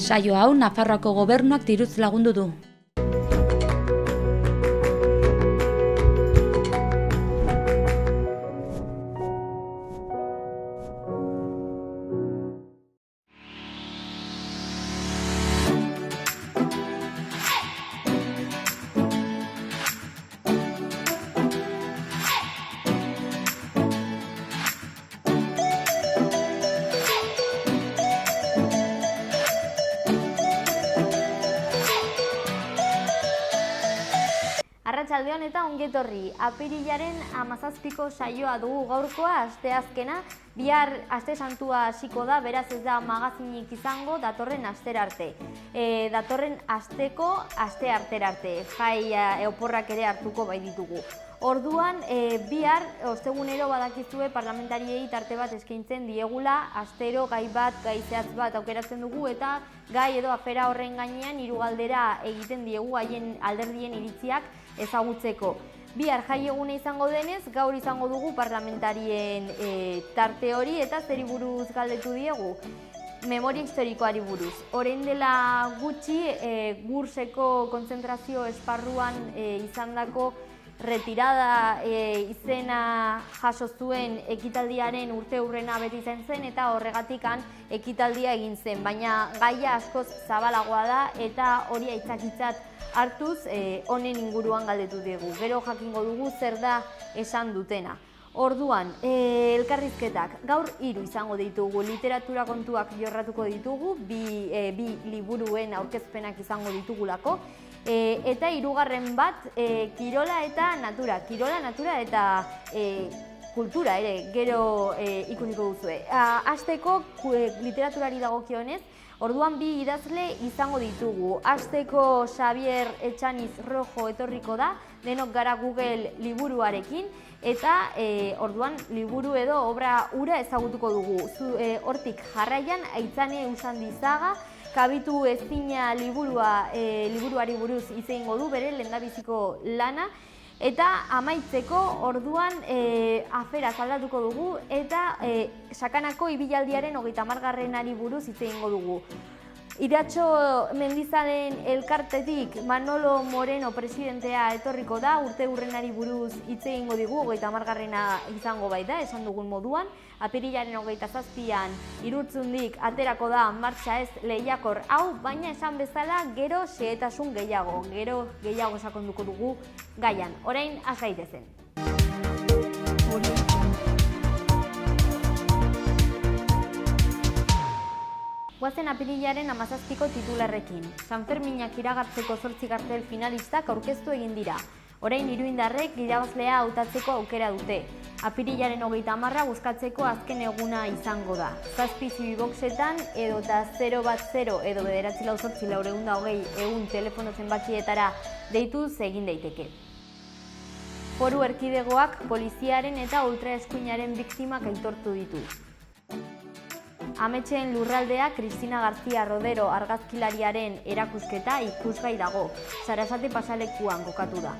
Saio hau Nafarroako gobernuak diruz lagundu du. Arratsaldeon eta ongetorri. Apirilaren 17ko saioa dugu gaurkoa, asteazkena. Bihar aste santua hasiko da, beraz ez da magazinik izango datorren astera arte. Datorren asteko aste artera arte. Jai oporrak ere hartuko bai ditugu. Orduan, bihar, ostegunero badakizue parlamentariei tarte bat eskaintzen diegula, astero gai zehatz bat aukeratzen dugu eta gai edo afera horren gainean hiru galdera egiten diegu haien alderdien iritziak ezagutzeko. Bihar jai eguna izango denez, gaur izango dugu parlamentarien tarte hori eta zeri buruz galdetu diegu. Memoria historikoari buruz. Orain dela gutxi, Gurseko kontzentrazio esparruan izandako retirada izena jaso zuen ekitaldiaren urteurrena beti izan zen eta horregatikan ekitaldia egin zen, baina gaia askoz zabalagoa da eta hori aitzakitzat hartuz honen inguruan galdetu diegu. Gero jakingo dugu zer da esan dutena. Orduan, elkarrizketak gaur 3 izango ditugu, literatura kontuak jorratuko ditugu, bi liburuen aurkezpenak izango ditugulako, eta 3. bat kirola eta natura. Kirola, natura eta kultura ere, gero ikusiko duzue. Hasteko literaturari dagokionez, orduan 2 idazle izango ditugu. Hasteko Xabier Etxaniz Rojo etorriko da, denok gara Google liburuarekin, eta orduan liburu edo obra ura ezagutuko dugu. Hortik jarraian Aitzane Usandizaga, Kabitu ezina liburuari buruz hitz egingo du, bere lehendabiziko lana, eta amaitzeko orduan afera aldatuko dugu eta Sakanako ibilaldiaren 30. buruz hitz egingo dugu. Iratxo Mendizalen elkartetik Manolo Moreno presidentea etorriko da, urteurrenari buruz hitz egingo digu, 30. izango baita, esan dugun moduan. Apirilaren 27an Irurtzundik aterako da martxa ez lehiakor hau, baina esan bezala gero xehetasun gehiago, sakonduko dugu gaian. Orain has gaitezen. Goazen apirilaren 17ko titularrekin. Sanferminak iragartzeko 8 kartel finalistak aurkeztu egin dira. Orain iruindarrek irabazlea hautatzeko aukera dute. Apirilaren 30 bozkatzeko azken eguna izango da. 7 zibiboxetan edo eta 010 edo 948-420 telefono zenbakietara deituz egin daiteke. Foru erkidegoak poliziaren eta ultraeskuinaren biktimak aitortu ditu. Ametxeen lurraldea Cristina García Rodero argazkilariaren erakusketa ikusgai dago, Sarasate pasalekuan kokatu da.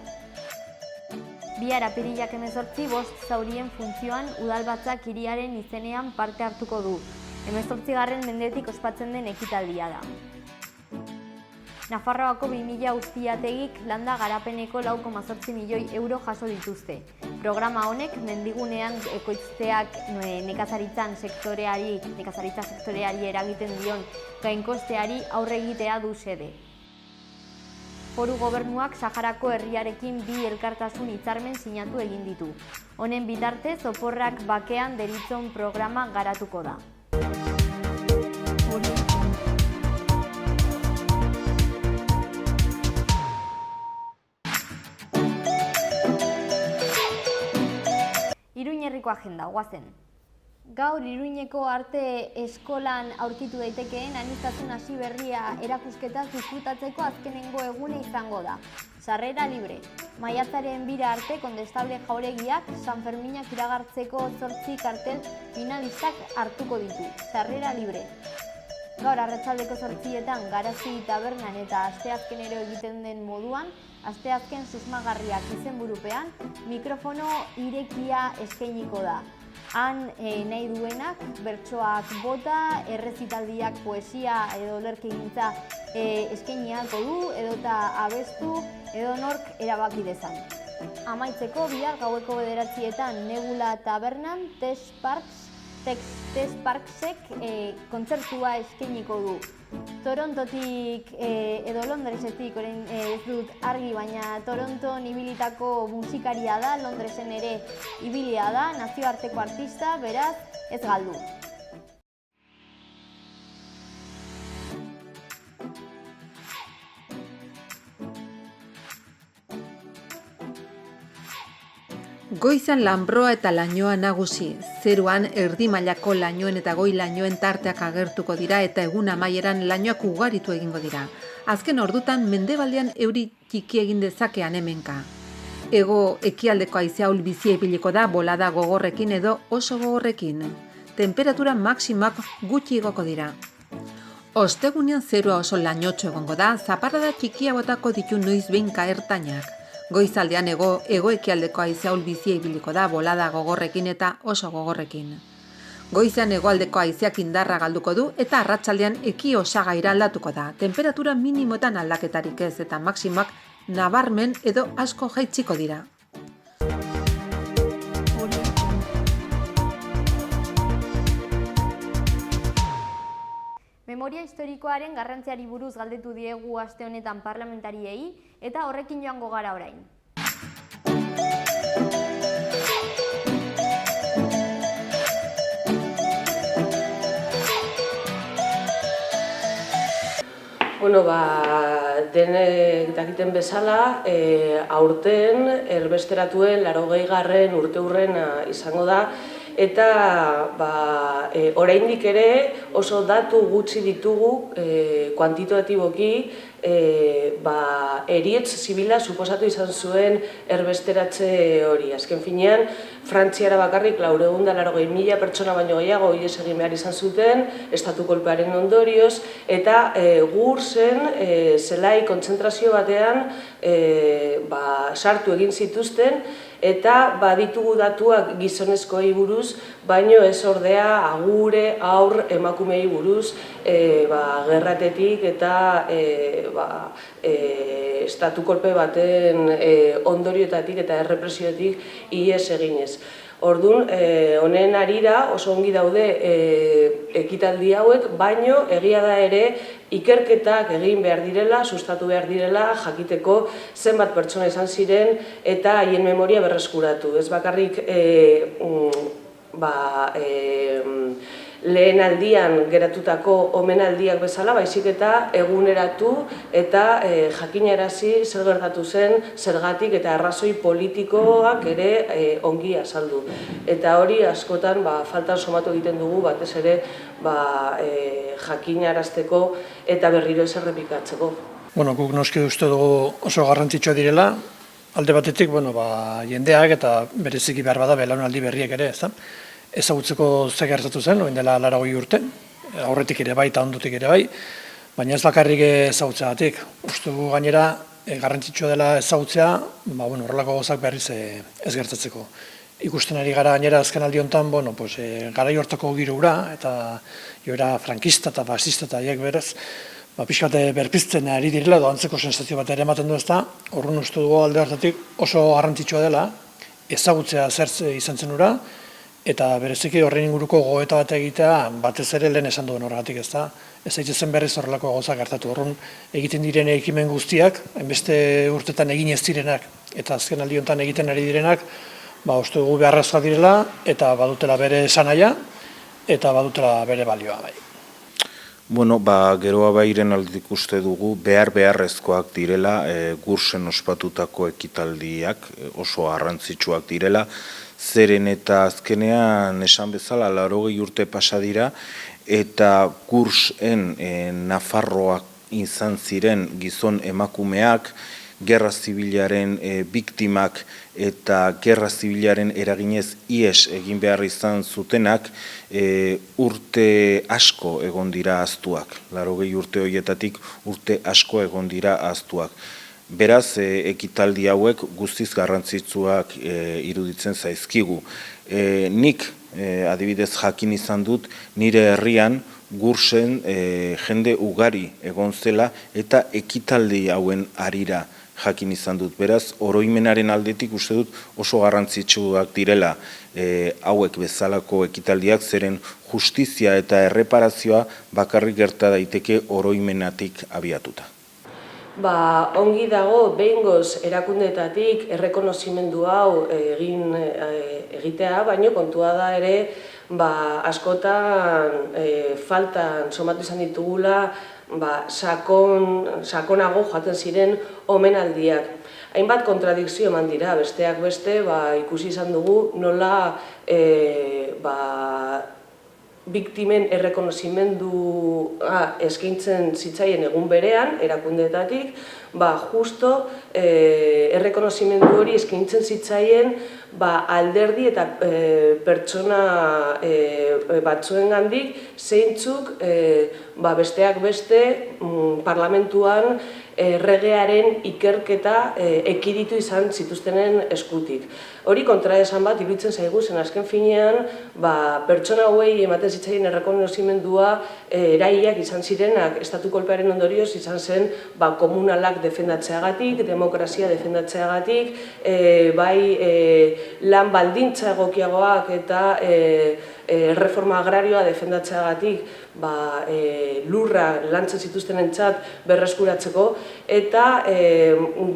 Bihar apirilak 18 5 zaurien funtzioan udalbatzak hiriaren izenean parte hartuko du. 18. mendetik ospatzen den ekitaldia da. Nafarroako 2000 ustiategik landa garapeneko 4,8 milioi euro jaso dituzte. Programa honek mendigunean ekoizteak nekazaritza sektoreari eragiten dion gainkosteari aurre egitea du xede. Foru gobernuak Saharako herriarekin 2 elkartasun hitzarmen sinatu egin ditu. Honen bitartez oporrak bakean deritzon programa garatuko da. Iruñerriko agenda, goazen. Gaur Iruñeko arte eskolan aurkitu daitekeen aniztasun hasi berria erakusketaz disfrutatzeko azkenengo egune izango da. Sarrera libre. Maiatzaren 2 arte Kondestable Jauregiak Sanferminak iragartzeko 8 kartel finalistak hartuko ditu. Sarrera libre. Gaur arratsaldeko 8etan Garazi tabernan eta asteazkenero egiten den moduan, asteazken susmagarriak izenburupean, mikrofono irekia eskainiko da. Han nahi duenak bertsoak bota, errezitaldiak poesia edo lerkegintza eskainiako du, edota abestu, edo nork erabaki dezan. Amaitzeko bihar gaueko 9:00 Nebula Tabernan Tex Parksek kontzertua eskainiko du. Torontotik edo Londresetik, orain ez dut argi, baina Toronton ibilitako musikaria da, Londresen ere ibilia da, nazioarteko artista, beraz ez galdu. Goizan lanbroa eta lainoa nagusi, zeruan erdi mailako lainoen eta goi lainoen tarteak agertuko dira eta egun amaieran lainoak ugaritu egingo dira. Azken ordutan mendebaldean euri txiki egin dezakean hemenka. Hego ekialdeko haizea ahul-bizia ibiliko da bolada gogorrekin edo oso gogorrekin. Temperatura maximak gutxi igoko dira. Ostegunean zerua oso lainotxo egongo da, zaparrada txikia botako ditu noiz behinka ertainak. Goizaldean hego-ekialdeko haizea ahul-bizia ibiliko da bolada gogorrekin eta oso gogorrekin. Goizean hegoaldeko haizeak indarra galduko du eta arratsaldean eki osagaira aldatuko da. Temperatura minimotan aldaketarik ez eta maximak nabarmen edo asko jaitsiko dira. Memoria historikoaren garrantziari buruz galdetu diegu aste honetan parlamentariei eta horrekin joango gara orain. Denek dakiten bezala, aurten erbesteratuen 80. urteurrena izango da, eta oraindik ere oso datu gutxi ditugu kuantitatiboki heriotz zibila suposatu izan zuen erbesteratze hori. Azken finean, Frantziara bakarrik 480.000 pertsona baino gehiago ihes egin behar izan zuten, estatu kolpearen ondorioz, eta Gursen zelai kontzentrazio batean sartu egin zituzten, eta baditugu datuak gizonezkoei buruz, baino ez ordea agure, aur, emakumei buruz, gerratetik eta estatu kolpe baten ondorioetatik eta errepresioetik ihes eginez. Orduan, honen harira oso ongi daude ekitaldi hauek, baino egia da ere ikerketak egin behar direla, sustatu behar direla, jakiteko zenbat pertsona izan ziren eta haien memoria berreskuratu. Ez bakarrik lehen aldian geratutako omenaldiak bezala, baizik eta eguneratu eta jakinarazi zer gertatu zen, zergatik eta arrazoi politikoak ere ongi azaldu. Eta hori askotan faltan somatu egiten dugu, batez ere jakinarazteko eta berriro ez errepikatzeko. Guk noski uste dugu oso garrantzitsua direla, alde batetik jendeak eta bereziki behar bada belaunaldi berriek ere, ezagutzeko ze gertatu zen, orain dela 80 urte, aurretik ere bai eta ondotik ere bai, baina ez bakarrik ezagutzeagatik. Uste dugu gainera garrantzitsua dela ezagutzea, horrelako gauzak berriz ez gertatzeko. Ikusten ari gara gainera azken aldi honetan, garai hortako giro hura, eta joera frankista eta fascista eta haiek berez, pixka bat berpizten ari direla, edo antzeko sensazio bat ere ematen du ezta, horren uste dugu alde hartatik oso garrantzitsua dela, ezagutzea zer izan zen hura, eta bereziki horren inguruko gogoeta bat egitea, batez ere lehen esan duen horregatik ezta, ez daitezen berriz horrelako gauza gertatu. Horren egiten diren ekimen guztiak, hainbeste urtetan egin ez direnak, eta azken aldi honetan egiten ari direnak, uste dugu beharrezkoak direla, eta badutela bere esanahia, eta badutela bere balioa bai. Geroa bairen aldetik uste dugu beharrezkoak direla, Gursen ospatutako ekitaldiak oso garrantzitsuak direla, zeren eta azkenean esan bezala 80 urte pasa dira, eta Gursen Nafarroak izan ziren gizon emakumeak, gerra zibilaren biktimak eta gerra zibilaren eraginez ihes egin behar izan zutenak urte asko egon dira ahaztuak. 80 urte horietatik urte asko egon dira ahaztuak. Beraz, ekitaldi hauek guztiz garrantzitsuak iruditzen zaizkigu. Nik adibidez jakin izan dut nire herrian Gursen jende ugari egon zela eta ekitaldi hauen harira jakin izan dut. Beraz, oroimenaren aldetik uste dut oso garrantzitsuak direla hauek bezalako ekitaldiak, zeren justizia eta erreparazioa bakarrik gerta daiteke oroimenatik abiatuta. Ongi dago behingoz erakundeetatik errekonozimendu hau egitea, baino kontua da ere askotan faltan somatu izan ditugula sakonago joaten ziren omenaldiak. Hainbat kontradikzio eman dira, besteak beste ikusi izan dugu nola biktimen errekonozimendua eskaintzen zitzaien egun berean, erakundeetatik, justo errekonozimendu hori eskaintzen zitzaien alderdi eta pertsona batzuengandik zeintzuk besteak beste parlamentuan erregearen ikerketa ekiditu izan zituztenen eskutik. Hori kontraesan bat iruditzen zaigu, zen azken finean pertsona hauei ematen zitzaien errekonozimendua eraileak izan zirenak estatu kolpearen ondorioz izan zen komunalak defendatzeagatik, demokrazia defendatzeagatik, lan baldintza egokiagoak eta reforma agrarioa defendatzeagatik lurra lantzen zituztenentzat berreskuratzeko, eta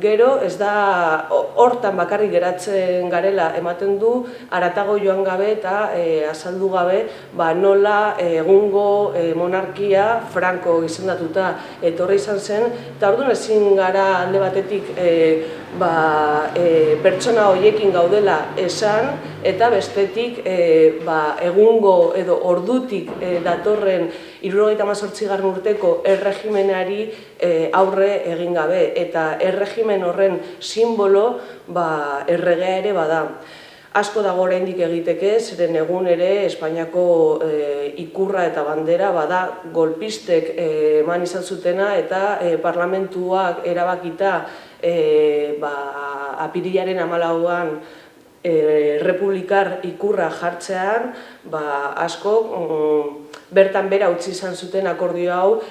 gero ez da hortan bakarrik geratzen garela ematen du haratago joan gabe eta azaldu gabe nola egungo monarkia Franco izendatuta etorri izan zen, eta orduan ezin gara alde batetik pertsona horiekin gaudela esan, eta bestetik egungo edo ordutik datorren 78. urteko erregimenari aurre egin gabe, eta erregimen horren simbolo erregea ere bada. Asko dago oraindik egiteke, zeren egun ere Espainiako ikurra eta bandera bada golpistek eman izan zutena, eta parlamentuak erabakita apirilaren 14an republikar ikurra jartzean, asko bertan bera utzi izan zuten akordio hau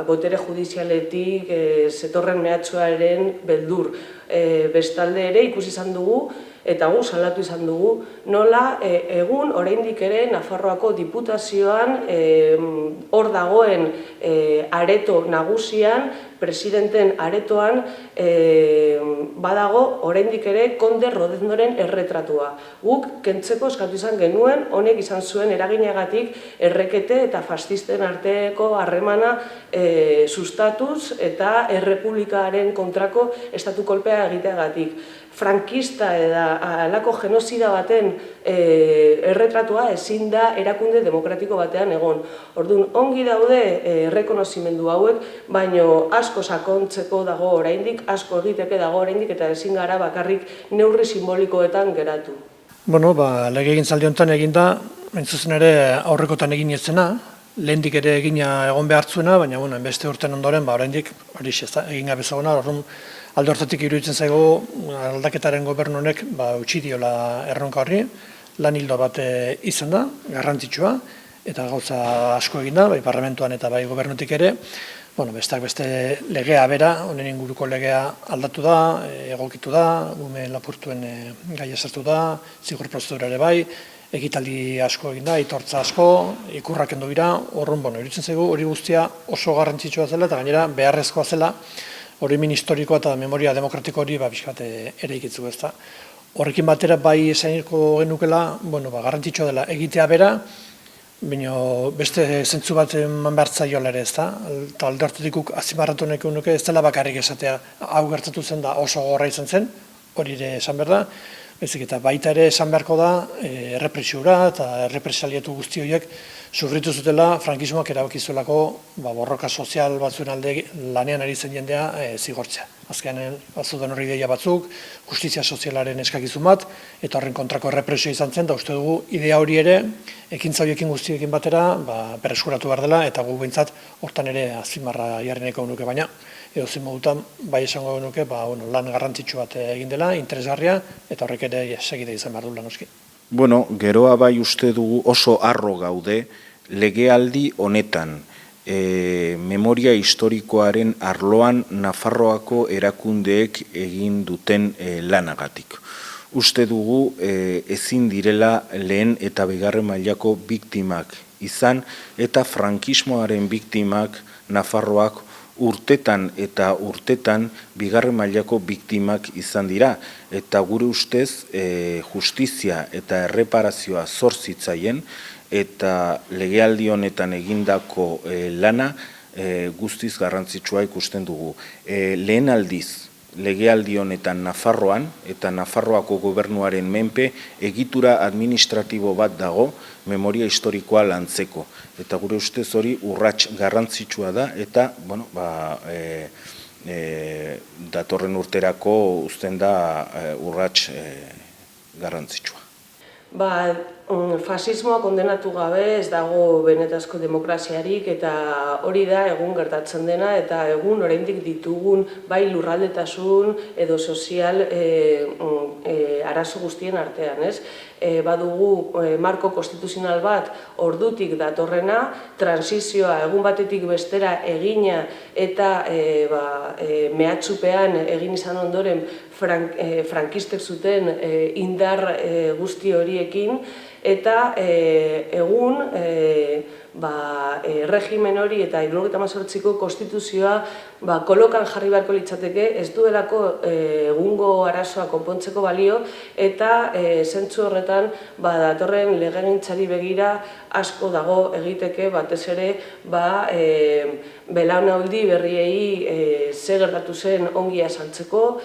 botere judizialetik zetorren mehatxuaren beldur. Bestalde ere ikusi izan dugu, eta gu salatu izan dugu, nola egun oraindik ere Nafarroako diputazioan hor dagoen areto nagusian, presidenten aretoan badago oraindik ere Konde Rodeznoren erretratua. Guk kentzeko eskatu izan genuen, honek izan zuen eraginagatik errekete eta fascisten arteko harremana sustatuz eta errepublikaren kontrako estatu kolpea egiteagatik. Frankista eta halako genozida baten erretratua ezin da erakunde demokratiko batean egon. Orduan, ongi daude errekonozimendu hauek, baino asko sakontzeko dago oraindik, asko egiteke dago oraindik, eta ezin gara bakarrik neurri simbolikoetan geratu. Legegintzaldi honetan eginda, entzuzen ere aurrekotan egin ezena, lehendik ere egina egon behartzuena, baina beste urten ondoren, oraindik hori egin gabe zegona, alde hortatik iruditzen zaigu aldaketaren gobernu honek utzi diola erronka horri, lan ildo bat izan da, garrantzitsua, eta gauza asko egin da, bai parlamentuan eta bai gobernutik ere, besteak beste legea bera, honen inguruko legea aldatu da, egokitu da, ume lapurtuen gaia sartu da, zigor prozedura ere bai, ekitaldi asko egin da, itortza asko, ikurrak kendu dira, horren, iruditzen zaigu hori guztia oso garrantzitsua zela eta gainera beharrezkoa zela, oroimen historikoa eta memoria demokratiko hori bizkat ere ikitzu ez da. Horrekin batera bai esainiko genukela, garrantzitsua dela egitea bera, baina beste zentzu bat eman behar zaiola ere ez da. Eta alde hartutik azimarratu nuke ez dela bakarrik esatea hau gertatu zen da oso gogorra izan zen, hori ere esan behar da. Bezik eta baita ere esan beharko da errepresiura eta errepresaliatu guzti horiek sufritu zutela frankismoak erabakizuelako borroka sozial batzuen alde lanean ari zen jendea zigortzea. Azkenean batzuten horri ideia batzuk, justizia sozialaren eskakizun bat, eta horren kontrako errepresioa izan zen, da uste dugu idea hori ere ekintza horiekin guztiekin batera berreskuratu behar dela, eta gu behintzat hortan ere azpimarra jarri nahiko nuke, baina edozein modutan, bai esango nuke, lan garrantzitsu bat egin dela, interesgarria, eta horrek ere segide izan behar du lan oski. Bueno, geroa bai uste dugu oso harro gaude legealdi honetan, memoria historikoaren arloan Nafarroako erakundeek egin duten lanagatik. Uste dugu ezin direla lehen eta bigarren mailako biktimak izan eta frankismoaren biktimak Nafarroak urtetan eta urtetan bigarren mailako biktimak izan dira. Eta gure ustez justizia eta erreparazioa zor zitzaien eta legealdi honetan egindako lana guztiz garrantzitsua ikusten dugu. Lehen aldiz, legealdi honetan Nafarroan eta Nafarroako gobernuaren menpe egitura administratibo bat dago memoria historikoa lantzeko. Eta gure ustez hori urrats garrantzitsua da eta datorren urterako uzten da urrats garrantzitsua. Fasismoa kondenatu gabe ez dago benetazko demokraziarik eta hori da egun gertatzen dena eta egun oraindik ditugun bai lurraldetasun edo sozial arazo guztien artean, ez? Badugu marko konstituzional bat ordutik datorrena, transizioa egun batetik bestera egina eta mehatxupean egin izan ondoren frankistek zuten indar guzti horiekin, eta egun regimen hori eta 1978ko konstituzioa kolokan jarri beharko litzateke, ez duelako egungo arazoa konpontzeko balio eta zentzu horretan datorren legegintzari begira asko dago egiteke batez ere belaunaldi berriei ze gertatu zen ongi azaltzeko,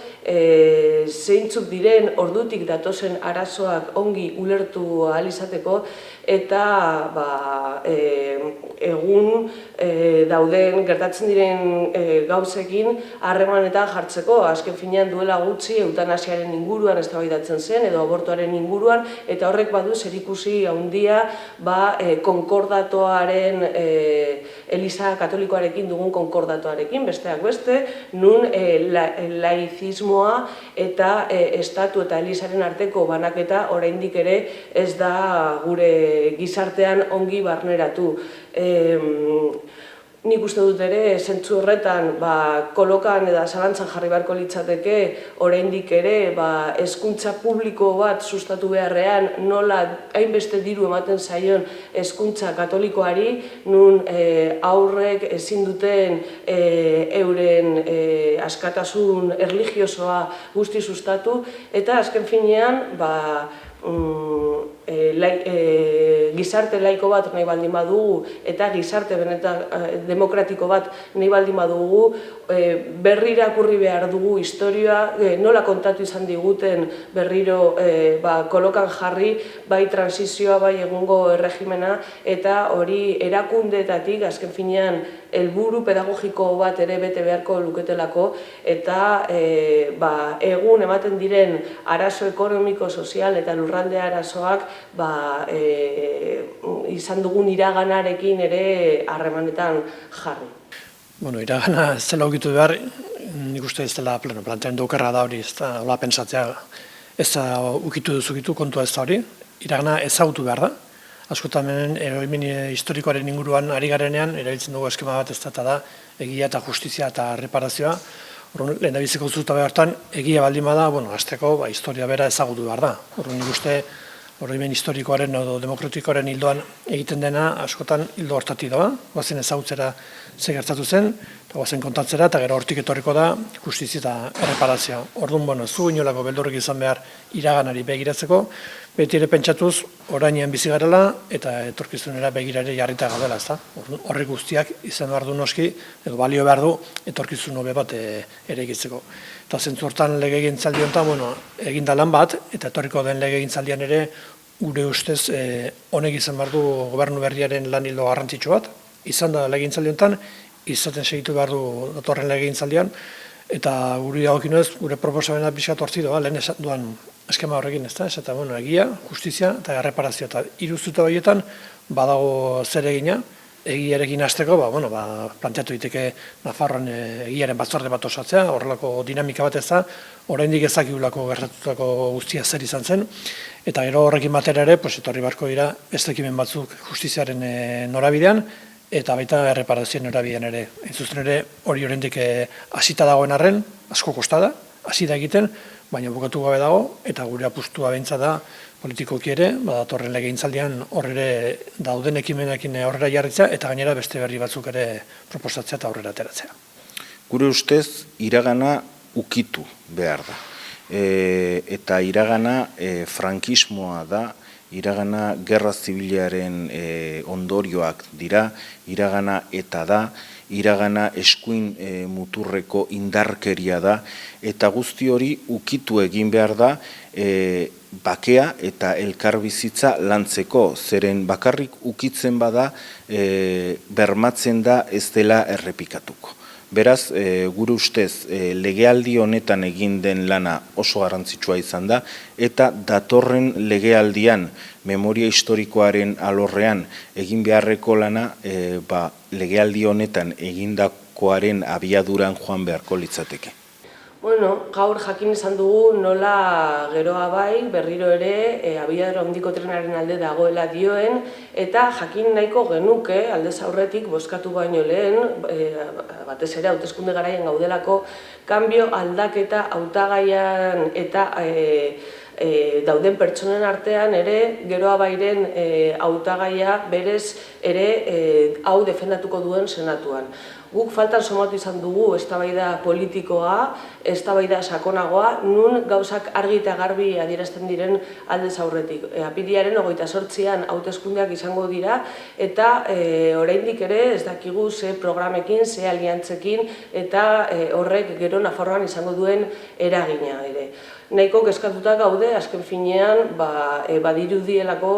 zeintzuk diren ordutik datozen arazoak ongi ulertu ahal izateko eta egun dauden gertatzen diren gauzekin harremanetan jartzeko. Azken finean duela gutxi eutanasiaren inguruan eztabaidatzen zen edo abortuaren inguruan eta horrek badu zerikusi handia konkordatoaren Eliza Katolikoarekin dugun konkordatoarekin, besteak beste, nun laizismoa eta estatu eta Elizaren arteko banaketa oraindik ere ez da gure gizartean ongi barneratu. Nik uste dut ere, zentzu horretan, kolokan eta zalantzan jarri beharko litzateke, oraindik ere, hezkuntza publiko bat sustatu beharrean, nola hainbeste diru ematen zaion hezkuntza katolikoari, nun aurrek ezin duten euren askatasun erlijiosoa guzti sustatu, eta azken finean, gizarte laiko bat nahi baldin badugu eta gizarte demokratiko bat nahi baldin badugu, berrirakurri behar dugu historia, nola kontatu izan diguten berriro kolokan jarri, bai transizioa, bai egungo erregimena, eta hori erakundeetatik azken finean helburu pedagogiko bat ere bete beharko luketelako, eta egun ematen diren arazo ekonomiko, sozial eta lurralde arazoak izan dugun iraganarekin ere harremanetan jarri. Iragana ez dela ukitu behar, nik uste ez dela plantean dukerra da hori, ez da hola pentsatzea ez da ukitu duzukitu kontua ez da hori, iragana ezagutu behar da. Askotan eroimen historikoaren inguruan ari garenean, erabiltzen dugu eskema bat ez da egia eta justizia eta reparazioa. Lehen da biziko zuta behartan, egia baldin bada, azteko historia bera ezagutu behar da. Nik uste oroimen historikoaren edo demokratikoaren hildoan egiten dena askotan hildo hortatik doa, guazen ezagutzera ze gertatu zen, eta guazen kontatzera, eta gero hortik etorriko da justizia eta erreparazioa. Orduan, zu inolako beldurrik izan behar iraganari begiratzeko, beti ere pentsatuz orainean bizi garela eta etorkizunera begirare jarrita gaudela, ezta? Horrek guztiak izan behar du noski, edo balio behar du etorkizun hobe bat ere egitzeko. Eta zentzu hortan legegintzaldi honetan, egin da lan bat, eta etorriko den legegintzaldian ere gure ustez honek izan behar du gobernu berriaren lan hildo garrantzitsu bat, izan da legegintzaldi honetan, izaten segitu behar du datorren legegintzaldian, eta guri dagokionez gure proposamena pixkat hortzi doa, lehen esan duan eskema horrekin, ezta? Eta egia, justizia eta erreparazioa. Eta hiru zuta horietan badago zer egina, egiarekin hasteko, planteatu diteke Nafarroan egiaren batzorde bat osatzea, horrelako dinamika bat ez da, oraindik ezakigulako gertatutako guztia zer izan zen, eta gero horrekin batera ere, etorri barko dira beste ekimen batzuk justiziaren norabidean, eta baita erreparazioen norabidean ere. Zuzen ere, hori oraindik hasita dagoen arren, asko kostada, hasi da egiten, baina bukatu gabe dago, eta gure apustua behintzat da politikoki ere, datorren legegintzaldian horre dauden ekimenekin aurrera jarritzea, eta gainera beste berri batzuk ere proposatzea eta aurrera ateratzea. Gure ustez, iragana ukitu behar da. Eta iragana frankismoa da, iragana gerra zibilaren ondorioak dira, iragana eta da, iragana eskuin muturreko indarkeria da, eta guzti hori ukitu egin behar da bakea eta elkarbizitza lantzeko, zeren bakarrik ukitzen bada bermatzen da ez dela errepikatuko. Beraz, gure ustez, legealdi honetan egin den lana oso garrantzitsua izan da, eta datorren legealdian, memoria historikoaren alorrean egin beharreko lana, legealdi honetan egindakoaren abiaduran joan beharko litzateke. Gaur jakin izan dugu nola geroa bai, berriro ere, abiadura handiko trenaren alde dagoela dioen, eta jakin nahiko genuke, aldez aurretik, bozkatu baino lehen, batez ere, hauteskunde garaien gaudelako, kanbio aldaketa hautagaian eta dauden pertsonen artean ere, geroa bairen hautagaia berez ere hau defendatuko duen senatuan. Guk faltan somatu izan dugu eztabaida politikoa, eztabaida sakonagoa, nun gauzak argi eta garbi adierazten diren aldez aurretik. Apirilaren 28an hauteskundeak izango dira, eta oraindik ere ez dakigu ze programekin, ze aliantzekin, eta horrek gero Nafarroan izango duen eragina ere. Nahiko kezkatuta gaude, azken finean, badirudielako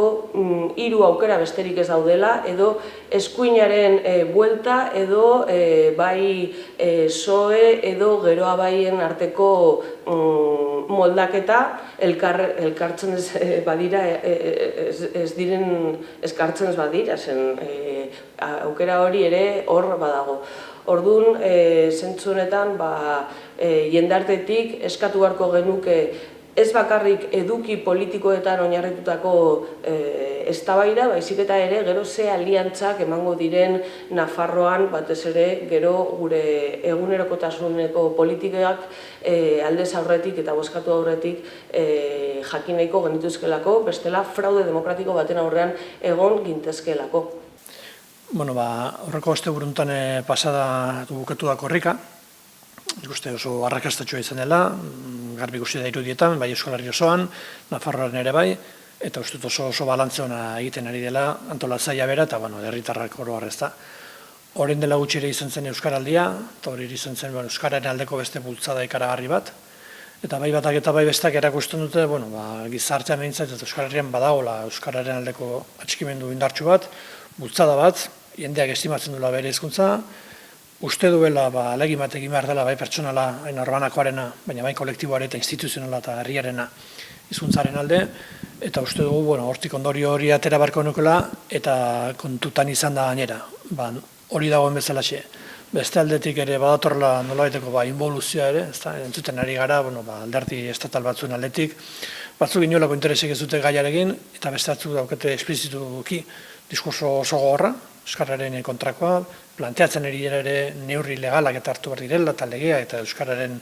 3 aukera besterik ez daudela, edo eskuinaren buelta, edo bai PSOE edo geroa baien arteko moldaketa, elkartzen ez badira, ez diren eskartzen ez badira, zen aukera hori ere hor badago. Orduan, zentzu honetan, jendartetik eskatu beharko genuke ez bakarrik eduki politikoetan oinarritutako eztabaida, baizik eta ere gero ze aliantzak emango diren Nafarroan, batez ere gero gure egunerokotasuneko politikak aldez aurretik eta bozkatu aurretik jakin nahiko genituzkelako, bestela fraude demokratiko baten aurrean egon gintezkelako. Horreko osteburuntan pasada bukatu da korrika, ikuste oso arrakastatxoa izan dela, garbi ikusi da irudietan, bai Euskal Herri osoan, Nafarroan ere bai, eta uste oso balantze ona egiten ari dela, antolatzaia bera, eta herritarrak oro harrez da. Orain dela gutxi ere izan zen Euskaraldia, eta hori izan zen Euskararen aldeko beste bultzada ikaragarri bat, eta bai batak eta bai bestak erakusten dute, gizartean behintzat eta Euskal Herrian badagoela Euskararen aldeko atxikimendu indartsu bat, bultzada bat, jendeak estimatzen duela bere hizkuntza, uste duela ahalegin bat egin behar dela bai pertsonala, hain orbanakoarena, baina bai kolektiboare eta instituzionala eta herriarena hizkuntzaren alde, eta uste dugu, hortik ondorio hori atera barko nukela, eta kontutan izan da gainera, hori dagoen bezalaxe. Beste aldetik ere badatorla nolabaiteko involuzioa ere, entzuten ari gara, alderdi estatal batzuen aldetik, batzuk inolako interesek ez dute gaiarekin, eta beste batzuk daukete esplizituki diskurso oso gogorra, Euskararen kontrakoa, planteatzen ere neurri legalak eta hartu behar direla, eta legea eta Euskararen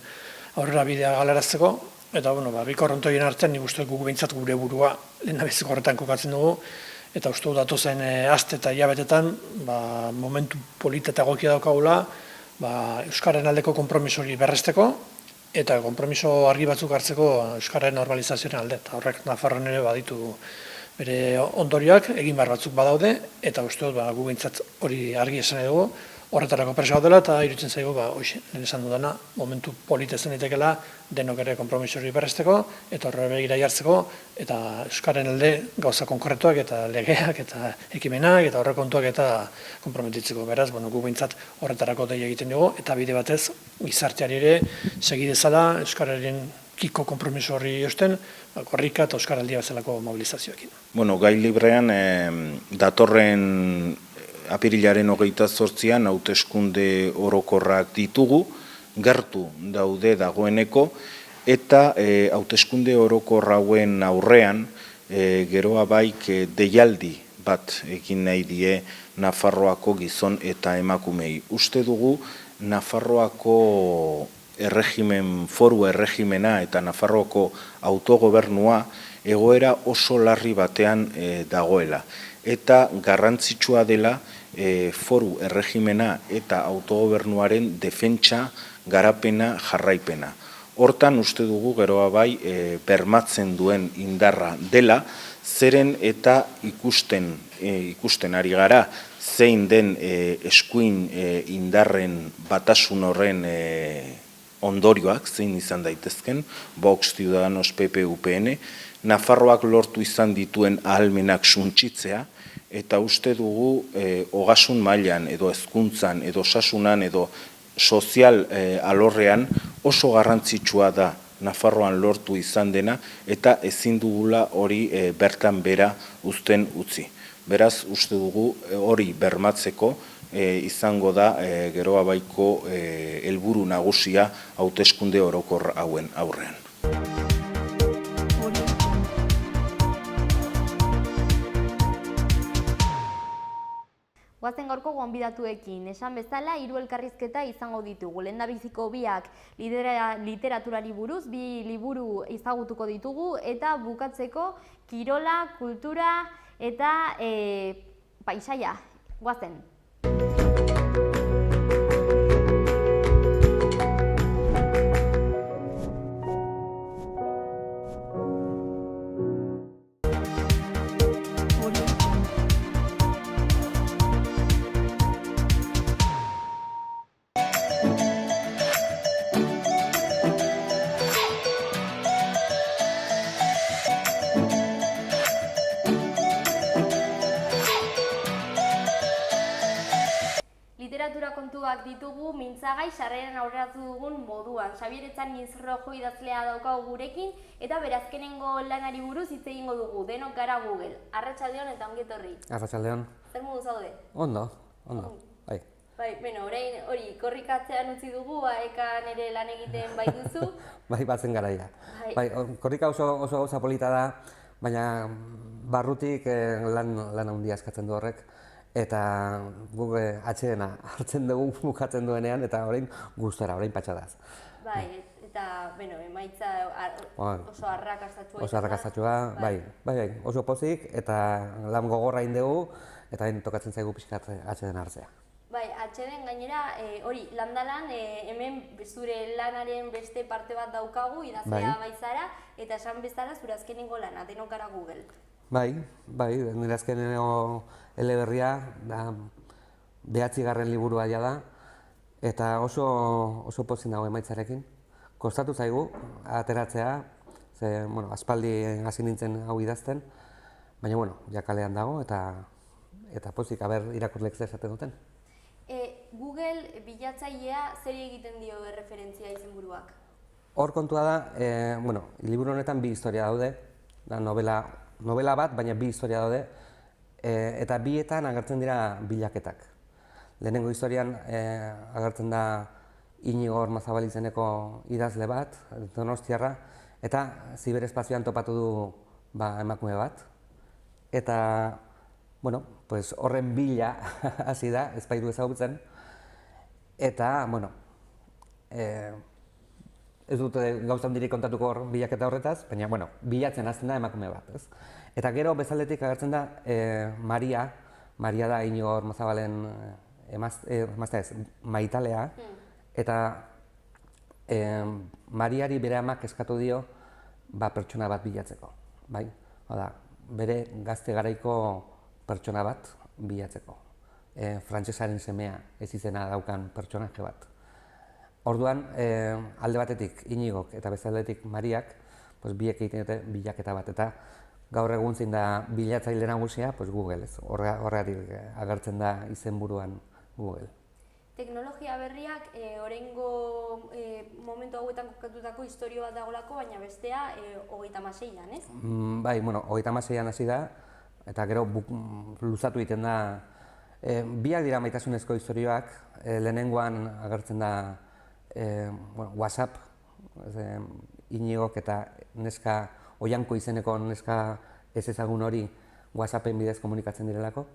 aurrera bidea galarazteko, eta bi korrontoien artean nik uste guk behintzat gure burua lehenabiziko horretan kokatzen dugu, eta uste datozen aste eta hilabetetan momentu polita eta egokia daukagula Euskararen aldeko konpromiso hori berresteko, eta konpromiso argi batzuk hartzeko Euskararen normalizazioaren alde, eta horrek Nafarroan ere baditu bere ondorioak egin behar batzuk badaude, eta uste dut gu behintzat hori argi esan dugu, horretarako presa dela, eta iruditzen zaigu, lehen esan dudana, momentu polita zen ditekela, denok ere konpromiso hori berresteko, eta horre begira jartzeko, eta Euskaren alde gauza konkorretuak, eta legeak, eta ekimenak, eta horre kontuak eta konprometitzeko. Beraz, gu behintzat horretarako dei egiten dugu, eta bide batez, gizarteari ere, segidezala Euskararen kiko konpromiso horri eusten, korrika eta Euskaraldia bezalako mobilizazioekin. Gai librean datorren apirilaren 28an hauteskunde orokorrak ditugu, gertu daude dagoeneko, eta hauteskunde orokor hauen aurrean Geroa Baik deialdi bat egin nahi die Nafarroako gizon eta emakumei. Uste dugu Nafarroako foru erregimena eta Nafarroako autogobernua egoera oso larri batean dagoela. Eta garrantzitsua dela foru erregimena eta autogobernuaren defentsa, garapena, jarraipena. Hortan uste dugu Geroa Bai bermatzen duen indarra dela, zeren eta ikusten ari gara zein den eskuin indarren batasun horren ondorioak, zein izan daitezken, Vox, Ciudadanos, PP, UPN, Nafarroak lortu izan dituen ahalmenak suntsitzea, eta uste dugu ogasun mailan edo hezkuntzan edo osasunan edo sozial alorrean oso garrantzitsua da Nafarroan lortu izan dena eta ezin dugula hori bertan bera uzten utzi. Beraz, uste dugu hori bermatzeko izango da Geroa Baiko helburu nagusia hauteskunde orokor hauen aurrean. Goazen gaurko gonbidatuekin, esan bezala 3 elkarrizketa izango ditugu. Lehendabiziko biak literaturari buruz, 2 liburu ezagutuko ditugu, eta bukatzeko kirola, kultura eta paisaia. Goazen. Literatura kontuak ditugu, mintzagai sarreran aurreratu dugun moduan. Xabier Etxaniz Rojo idazlea daukagu gurekin, eta berazkenengo lanari buruz hitz egingo dugu, denok gara Google. Arratsaldeon eta ongi etorri. Arratsaldeon. Zer modu zaude? Ondo. Bai. Bai, orain hori korrikatzean utzi dugu, ekan ere lan egiten bai duzu. Bai, batzen garaia. Bai, korrika oso gauza polita da, baina barrutik lan handia eskatzen du horrek. Eta guk atsedena hartzen dugu bukatzen duenean, eta orain gustora, orain patxadaz. Bai, eta, emaitza oso arrakastatsua. Oso arrakastatsua, bai, oso pozik, eta lan gogorra egin dugu, eta hain tokatzen zaigu pixkat atseden hartzea. Bai, atseden gainera, hori, landalan, hemen zure lanaren beste parte bat daukagu, idazlea baizara, eta esan bezala zure azkenengo lana, denok gara Google. Bai, nire azkenengo eleberria, 9. liburua da, eta oso pozin dago emaitzarekin. Kostatu zaigu, ateratzea, ze, aspaldi hasi nintzen hau idazten, baina, jakalean dago, eta pozik, irakurleek zer esaten duten. Google bilatzailea zer egiten dio erreferentzia izenburuak? Hor kontua da, liburu honetan 2 historia daude, da novela bat, baina 2 historia daude, eta bietan agertzen dira bilaketak. Lehenengo historian agertzen da Inigo Ormazabal izeneko idazle bat, donostiarra, eta ziberespazioan topatu du emakume bat. Eta, horren bila hasi da, ez baitu ezagutzen. Eta, ez dute gauza handirik kontatuko hor bilaketa horretaz, baina, bilatzen hasten da emakume bat, ez? Eta gero bezaldetik agertzen da Maria da Inigo Ormazabalen maitalea, eta Mariari bere amak eskatu dio pertsona bat bilatzeko, bai? Bere gazte garaiko pertsona bat bilatzeko, frantsesaren semea ez izena daukan pertsonaje bat. Orduan, alde batetik Inigok eta bezaldetik Mariak, biek egiten dute bilaketa bat, eta gaur egun zein da bilatzaile nagusia, Google, ez? Horregatik agertzen da izenburuan Google. Teknologia berriak, oraingo momentu hauetan kokatutako istorio bat dagolako, baina bestea 36an, ez? Bai, 36an hasi da, eta gero luzatu egiten da Biak dira maitasunezko istorioak, lehenengoan agertzen da WhatsApp, Iñigok eta neska Oianko izeneko neska ez ezagun hori WhatsAppen bidez komunikatzen direlako.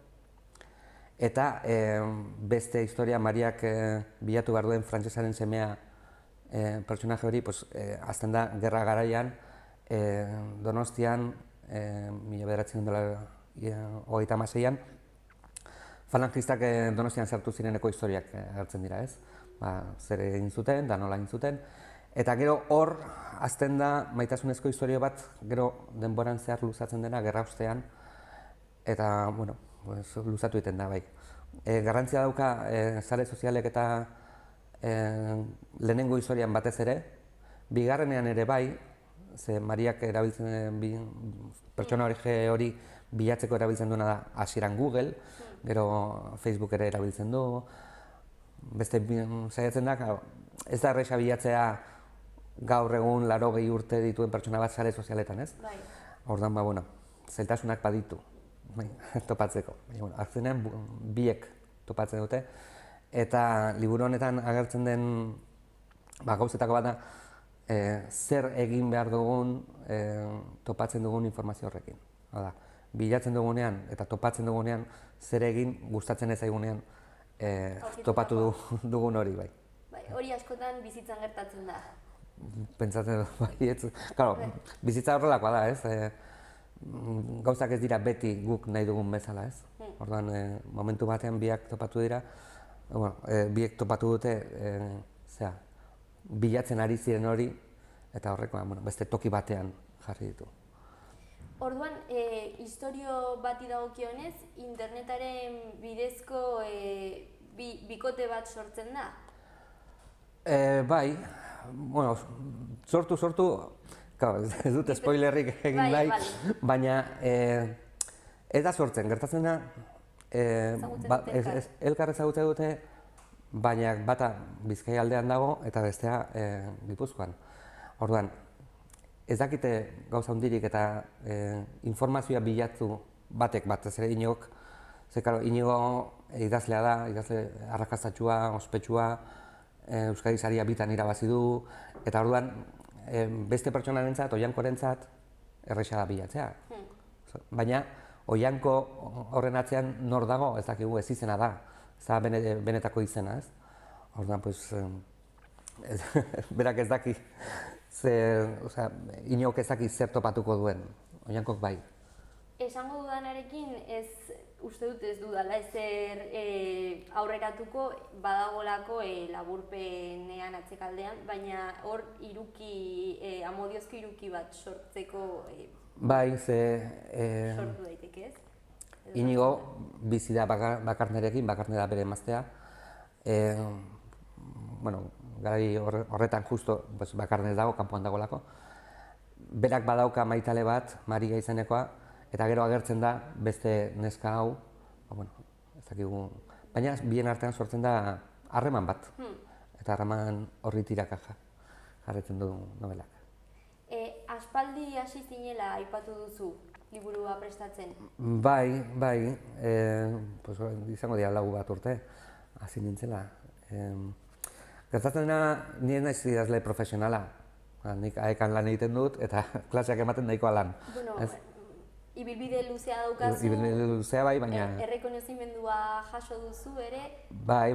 Eta beste historia, Mariak bilatu behar duen frantsesaren semea pertsonaje hori, azten da gerra garaian, Donostian, 1936an, falangistak Donostian sartu zireneko historiak agertzen dira, ez? Zer egin zuten, da nola egin zuten. Eta gero hor, azten da maitasunezko historio bat, gero denboran zehar luzatzen dena, gerra ostean, eta, bueno, luzatu egiten da, bai. Garrantzia dauka, sare sozialek eta lehenengo historian batez ere, bigarrenean ere bai, ze Mariak erabiltzen, pertsona hori bilatzeko erabiltzen duena da hasieran Google, gero Facebook ere erabiltzen du, beste saiatzen da, ez da erresa bilatzea gaur egun 80 urte dituen pertsona bat sare sozialetan, ez? Bai. Orduan, bueno, zailtasunak baditu, topatzeko. Azkenean biek topatzen dute, eta liburu honetan agertzen den gauzetako bat da, zer egin behar dugun topatzen dugun informazio horrekin. Hala, bilatzen dugunean eta topatzen dugunean, zer egin gustatzen ez zaigunean topatu dugun hori, bai. Hori askotan bizitzan gertatzen da. Pentsatzen dut, bai, claro, bizitza horrelakoa da, ez? Gauzak ez dira beti guk nahi dugun bezala, ez? Orduan, momentu batean biak topatu dira, biek topatu dute, bilatzen ari ziren hori, eta horrekoa, beste toki batean jarri ditu. Orduan, istorio bati dagokionez, internetaren bidezko bikote bat sortzen da? Bai, sortu, ez dut spoilerrik egin nahi, baina ez da sortzen, gertatzen da, elkar ezagutzen dute, baina bata Bizkai aldean dago eta bestea Gipuzkoan. Orduan, ez dakite gauza hundirik eta informazioa bilatu batek batez ere Iñigok, Iñigo idazlea da, idazle arrakastatxua, ospetsua, Euskadi saria bitan irabazi du, eta orduan beste pertsonarentzat, Oiankorentzat, erresa da bilatzea. Baina Oianko horren atzean nor dago, ez dakigu, ez izena da, ez da benetako izena, ez? Orduan, berak ez daki, Iñigok ez daki zer topatuko duen, Oiankok bai. Esango dudanarekin uste dut ez dudala ezer aurreratuko badagolako laburpenean atzekaldean, baina hor amodiozko iruki bat sortzeko bai, sortu daiteke, ez? Iñigo bizi da Bakarnerekin, Bakarne da bere emaztea. Garai horretan justo Bakarne dago, kanpoan dagolako. Berak badauka maitale bat, Maria izenekoa, eta gero agertzen da beste neska hau, ez dakigu, baina bien artean sortzen da harreman bat, eta harreman horri tiraka jarretzen du nobelak. Aspaldi hasi zinela aipatu duzu liburua prestatzen? Bai, izango dira 4 bat urte, hasi nintzela. Gertatzen dena, nire naiz idazle profesionala, nik aekan lan egiten dut eta klaseak ematen nahikoa lan. Ibilbide luzea daukazu, Ibilbide luzea bai, baina errekonozimendua jaso duzu ere? Bai,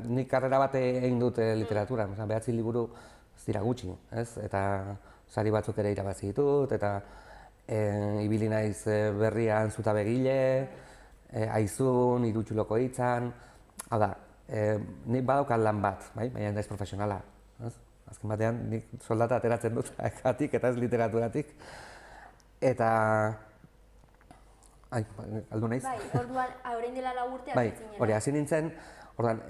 nik karrera bat egin dut literatura, 9 liburu ez dira gutxi, ez? Eta sari batzuk ere irabazi ditut, eta ibili naiz Berrian Zutabegile, Aizun, Irutxuloko hitzan, hau da, nik badaukat lan bat, baina naiz profesionala, ez? Azken batean, nik soldata ateratzen dut ekatik eta ez literaturatik, eta aldu naiz? Bai, orduan, orain dela 4 urte hasi zinela. Hori, hasi nintzen, orduan,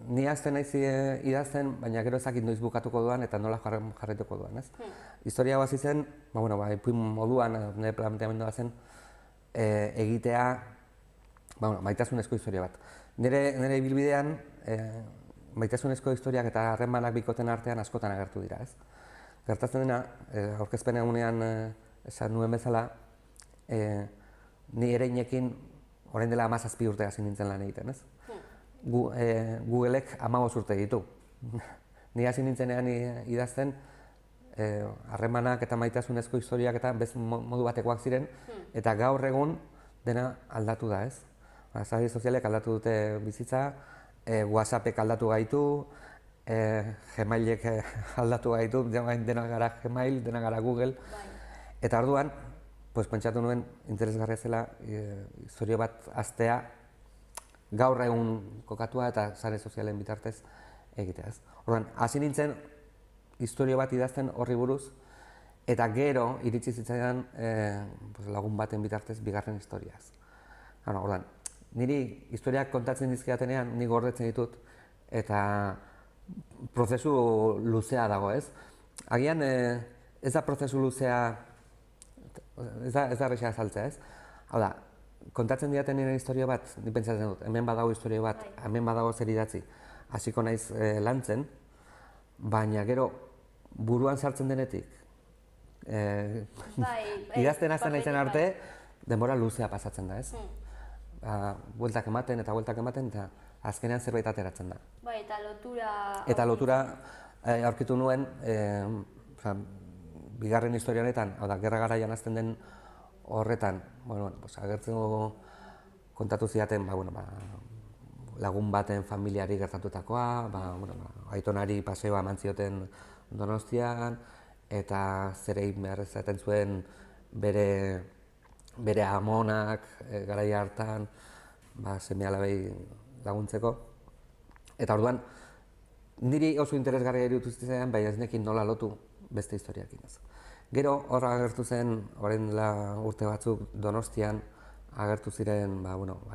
ni hasten naiz idazten, baina gero ezakit noiz bukatuko duan eta nola jarraituko duan, ez? Historia hau hasi zen, ipuin moduan, nire planteamendua zen, egitea, maitasunezko historia bat. Nire ibilbidean, maitasunezko historiak eta harremanak bikoten artean askotan agertu dira, ez? Gertatzen dena, aurkezpen egunean esan nuen bezala, ni Ereinekin orain dela 17 urte hasi nintzen lan egiten, ez? Googleek 15 urte ditu. Ni hasi nintzenean idazten, harremanak eta maitasunezko historiak eta modu batekoak ziren, eta gaur egun dena aldatu da, ez? Sare sozialek aldatu dute bizitza, WhatsAppek aldatu gaitu, Gmailek aldatu gaitu, dena gara Gmail, dena gara Google. Eta orduan, pentsatu nuen interesgarria zela historia bat hastea gaur egun kokatua eta sare sozialen bitartez egitea, ez? Orduan, hasi nintzen historia bat idazten horri buruz, eta gero iritsi zitzaidan lagun baten bitartez bigarren historiaz. Orduan, niri historiak kontatzen dizkidatenean nik gordetzen ditut, eta prozesu luzea dago, ez? Agian ez da prozesu luzea, ez da erraza azaltzea, ez? Hau da, kontatzen didaten nire historia bat, nik pentsatzen dut, hemen badago historia bat, hemen badago zer idatzi, hasiko naiz lantzen, baina gero buruan sartzen denetik, idazten hasten naizen arte, denbora luzea pasatzen da, ez? Bueltak ematen eta azkenean zerbait ateratzen da. Bai, eta lotura... Eta lotura aurkitu nuen, bigarren historia honetan, hau da, gerra garaian hasten den horretan, agertzen kontatu zidaten lagun baten familiari gertatutakoa, aitonari paseoa eman zioten Donostian, eta zer egin behar izaten zuen bere amonak garaia hartan seme-alabei laguntzeko. Eta orduan, niri oso interesgarria iruditu zitzaidan, baina ez nekin nola lotu beste historiakin. Gero hor agertu zen, orain dela urte batzuk Donostian, agertu ziren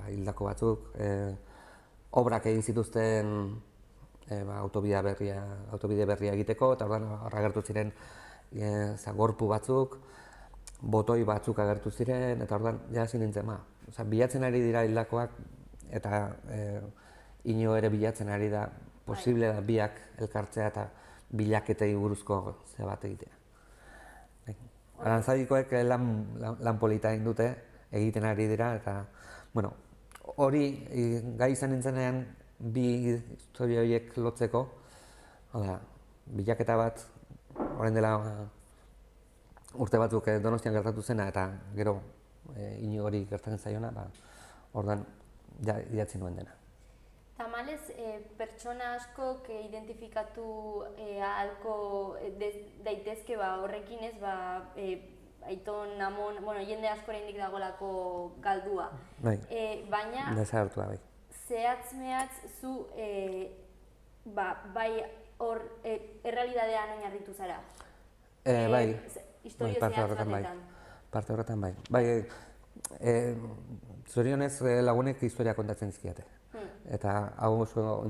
hildako batzuk, obrak egin zituzten autobide berria egiteko, eta orduan hor agertu ziren gorpu batzuk, botoi batzuk agertu ziren, eta orduan hasi nintzen, bilatzen ari dira hildakoak, eta ino ere bilatzen ari da, posible da biak elkartzea eta bilaketei buruzko ze bat egitea. Arantzadikoek lan polita egin dute, egiten ari dira, eta hori gai izan nintzenean bi historia horiek lotzeko, bilaketa bat, orain dela urte batzuk Donostian gertatu zena, eta gero ino hori gertatzen zaiona, ordan idatzi nuen dena. Tamalez, pertsona askok identifikatu ahalko daitezke horrekin ez, aiton, amon, jende asko oraindik dagoelako galdua. Baina, zehatz-mehatz zu hor errealidadean oinarritu zara? Bai, parte horretan bai. Zorionez lagunek historia kontatzen dizkiate. Eta hau oso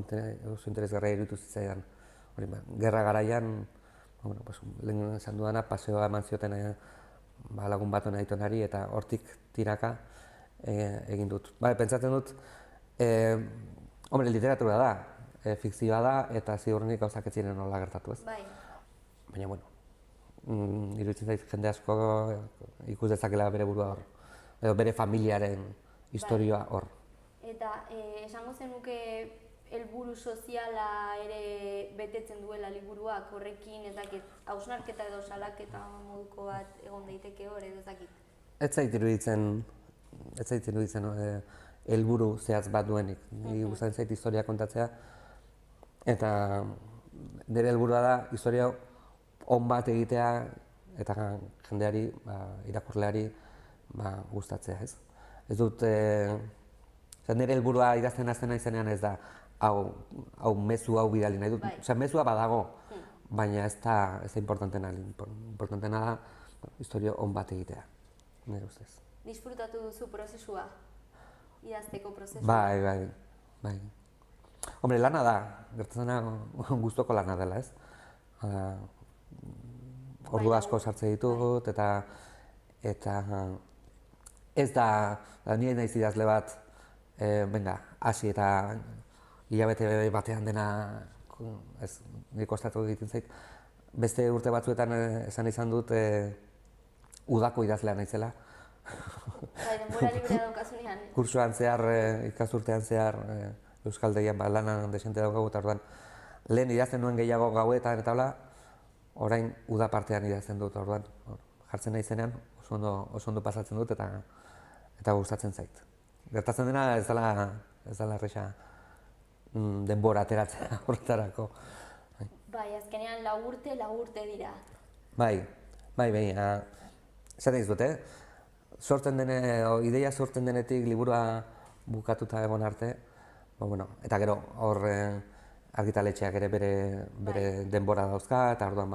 interesgarria iruditu zitzaidan. Gerra garaian, lehen esan dudana, paseoa eman zioten lagun baten aitonari, eta hortik tiraka egin dut. Pentsatzen dut, literatura da, fikzioa da, eta ziurrenik gauzak ez ziren nola gertatu, ez? Baina, iruditzen zaiz jende asko ikus dezakela bere burua hor, edo bere familiaren historia hor. Eta esango zenuke helburu soziala ere betetzen duela liburuak horrekin, ez dakit, hausnarketa edo salaketa moduko bat egon daiteke hor, edo ez dakit? Ez zait iruditzen helburu zehatz bat duenik. Ni gustatzen zait historia kontatzea, eta nire helburua da historia on bat egitea eta jendeari, irakurleari gustatzea, ez? Ez dut, nire helburua idazten hasten naizenean ez da hau mezu hau bidali nahi dut. Mezua badago, baina ez da importantena. Importantena da historia on bat egitea, nire ustez. Disfrutatu duzu prozesua? Idazteko prozesua? Bai. Hombre, lana da, gertatzena gustoko lana dela, ez? Ordu asko sartze ditut, eta ez da, nire naiz idazle bat, hasi eta hilabete batean dena, nire kostatu egiten zait. Beste urte batzuetan esan izan dut udako idazlea naizela. Bai, denbora librea daukasunean. kursuan zehar, ikasturtean zehar, Euskaltegian lanan desente daukagu, eta orduan, lehen idazten nuen gehiago gauetan eta hola, orain uda partean idazten dut, orduan, jartzen nahi zenean, oso ondo pasatzen dut eta gustatzen zait. Gertatzen dena ez dela erresa denbora ateratzea horretarako. Bai, azkenean lau urte dira. Bai, esaten dizut, ideia sortzen denetik liburua bukatuta egon arte, eta gero hor argitaletxeak ere bere denbora dauzka, eta orduan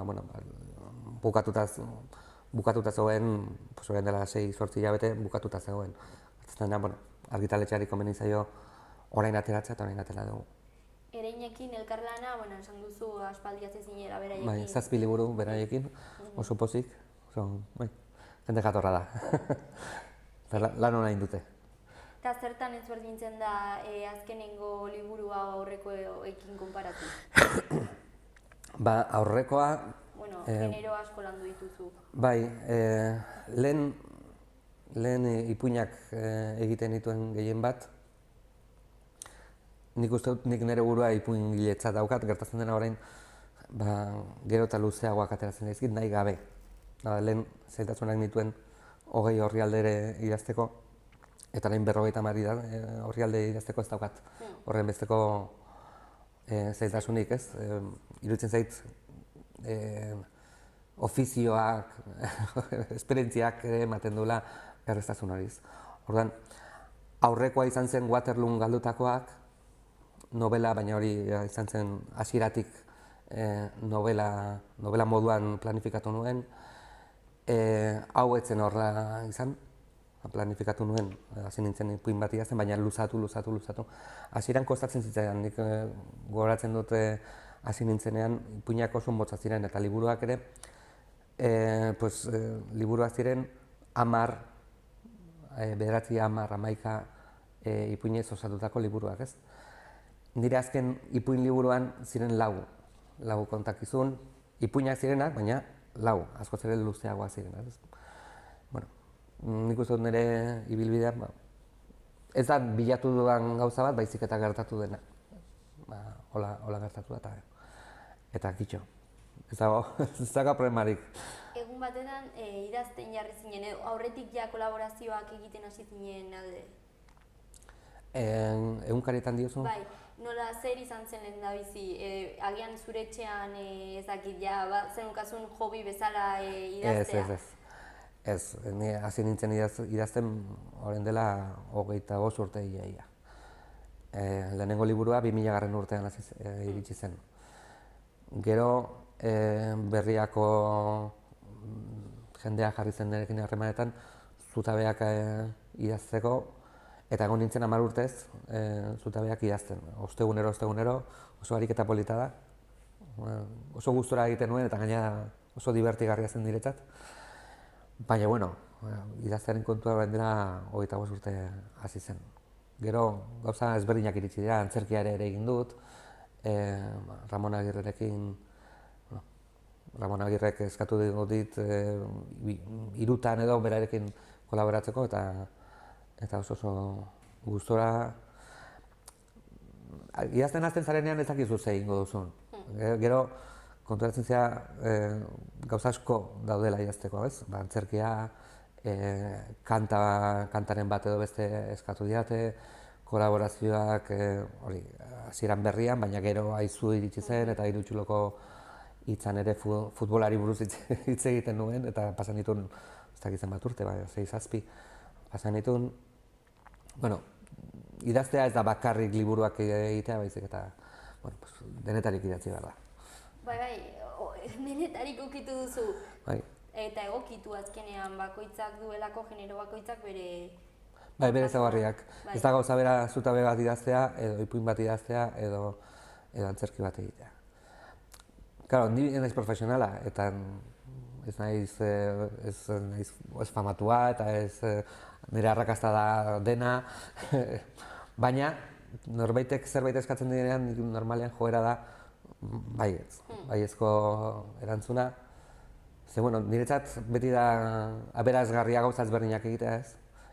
bukatuta zegoen, orain dela 6-8 hilabete bukatuta zegoen. Argitaletxeari komeni zaio orain ateratzea eta orain atera dugu. Ereinekin elkarlana, esan duzu aspaldi hasi zinela beraiekin. Bai, 7 liburu beraiekin, oso pozik, jende jatorra da. Lan hona indute. Eta zertan ezberdintzen da azkenengo liburua aurrekoekin konparatu? Aurrekoa... genero asko landu dituzu. Bai, lehen ipuinak egiten dituen gehien bat, nik uste dut nik nire burua ipuin giletzat daukat, gertatzen dena orain, gero eta luzeagoak ateratzen daizkit nahi gabe. Lehen zailtasunak nituen 20 orrialdere idazteko, eta lehen 50 orrialde idazteko ez daukat. Horren besteko zailtasunik, ez? Iruditzen zait, ofizioak, esperientziak ematen duela erreztasun horiz. Orduan, aurrekoa izan zen Waterloon galdutakoak, novela, baina hori izan zen hasieratik novela moduan planifikatu nuen. Hau etzen horrela izan, planifikatu nuen, hasi nintzen ipuin bat idazten, baina luzatu. Hasieran kostatzen zitzaidan, nik gogoratzen dute hasi nintzenean ipuinak oso motza ziren, eta liburuak ere, liburuak ziren 11 ipuinez osatutako liburuak, ez? Nire azken ipuin liburuan ziren lau kontakizun, ipuinak zirenak, baina lau, askoz ere luzeagoa zirenak, ez? Nik uste dut nire ibilbidea, ez da bilatu dudan gauza bat, baizik eta gertatu dena. Hola gertatu da, eta kitxo. Ez dago problemarik. Egun batetan idazten jarri zinen, aurretik ja kolaborazioak egiten hasi zinen alde? Egunkarietan diozu? Bai, nola zer izan zen lehen da bizi, agian zure etxean ezakit ja, zenukasun hobi bezala idaztea? Ez, hasi nintzen idazten horren dela 25 urte ia. Lehenengo liburua 2000 urtean iritsi zen. Gero berriako jendea jarri zen nirekin harremanetan zutabeak idazteko, eta egon nintzen 10 urtez zutabeak idazten. Ostegunero, oso ariketa polita da. Oso gustora egiten nuen eta gainera oso divertigarria zen niretzat. Baina, idaztearen kontua orain dela 25 urte hasi zen. Gero gauza ezberdinak iritsi dira, antzerkia ere egin dut, Ramon Agirrerekin, Ramon Agirrek eskatu dit hirutan edo berarekin kolaboratzeko, eta oso gustora. Idazten hasten zarenean ez dakizu ze egingo duzun. Gero konturatzen zera gauza asko daudela idazteko, ez? Antzerkia, kantaren bat edo beste eskatu didate, kolaborazioak hasieran berrian, baina gero aizu iritsi zen eta Hiru Txuloko hitzan ere futbolari buruz hitz egiten nuen, eta pasan ditun, ez dakitzen bat urte, 6-7, pasan ditun, idaztea ez da bakarrik liburuak egitea, baizik eta denetarik idatzi behar da. Bai, denetarik ukitu duzu. Bai. Eta egokitu azkenean bakoitzak duelako, genero bakoitzak bere... Bai, bere ezaugarriak. Ez da gauza bera zutabe bat idaztea, edo ipuin bat idaztea, edo antzerki bat egitea. Claro, ni naiz profesionala, eta ez naiz famatua, eta ez nire arrakasta da dena, baina norbaitek zerbait eskatzen direnean, normalean joera da baiezko erantzuna. Ze, niretzat beti da aberazgarria gauza ezberdinak egitea, ez?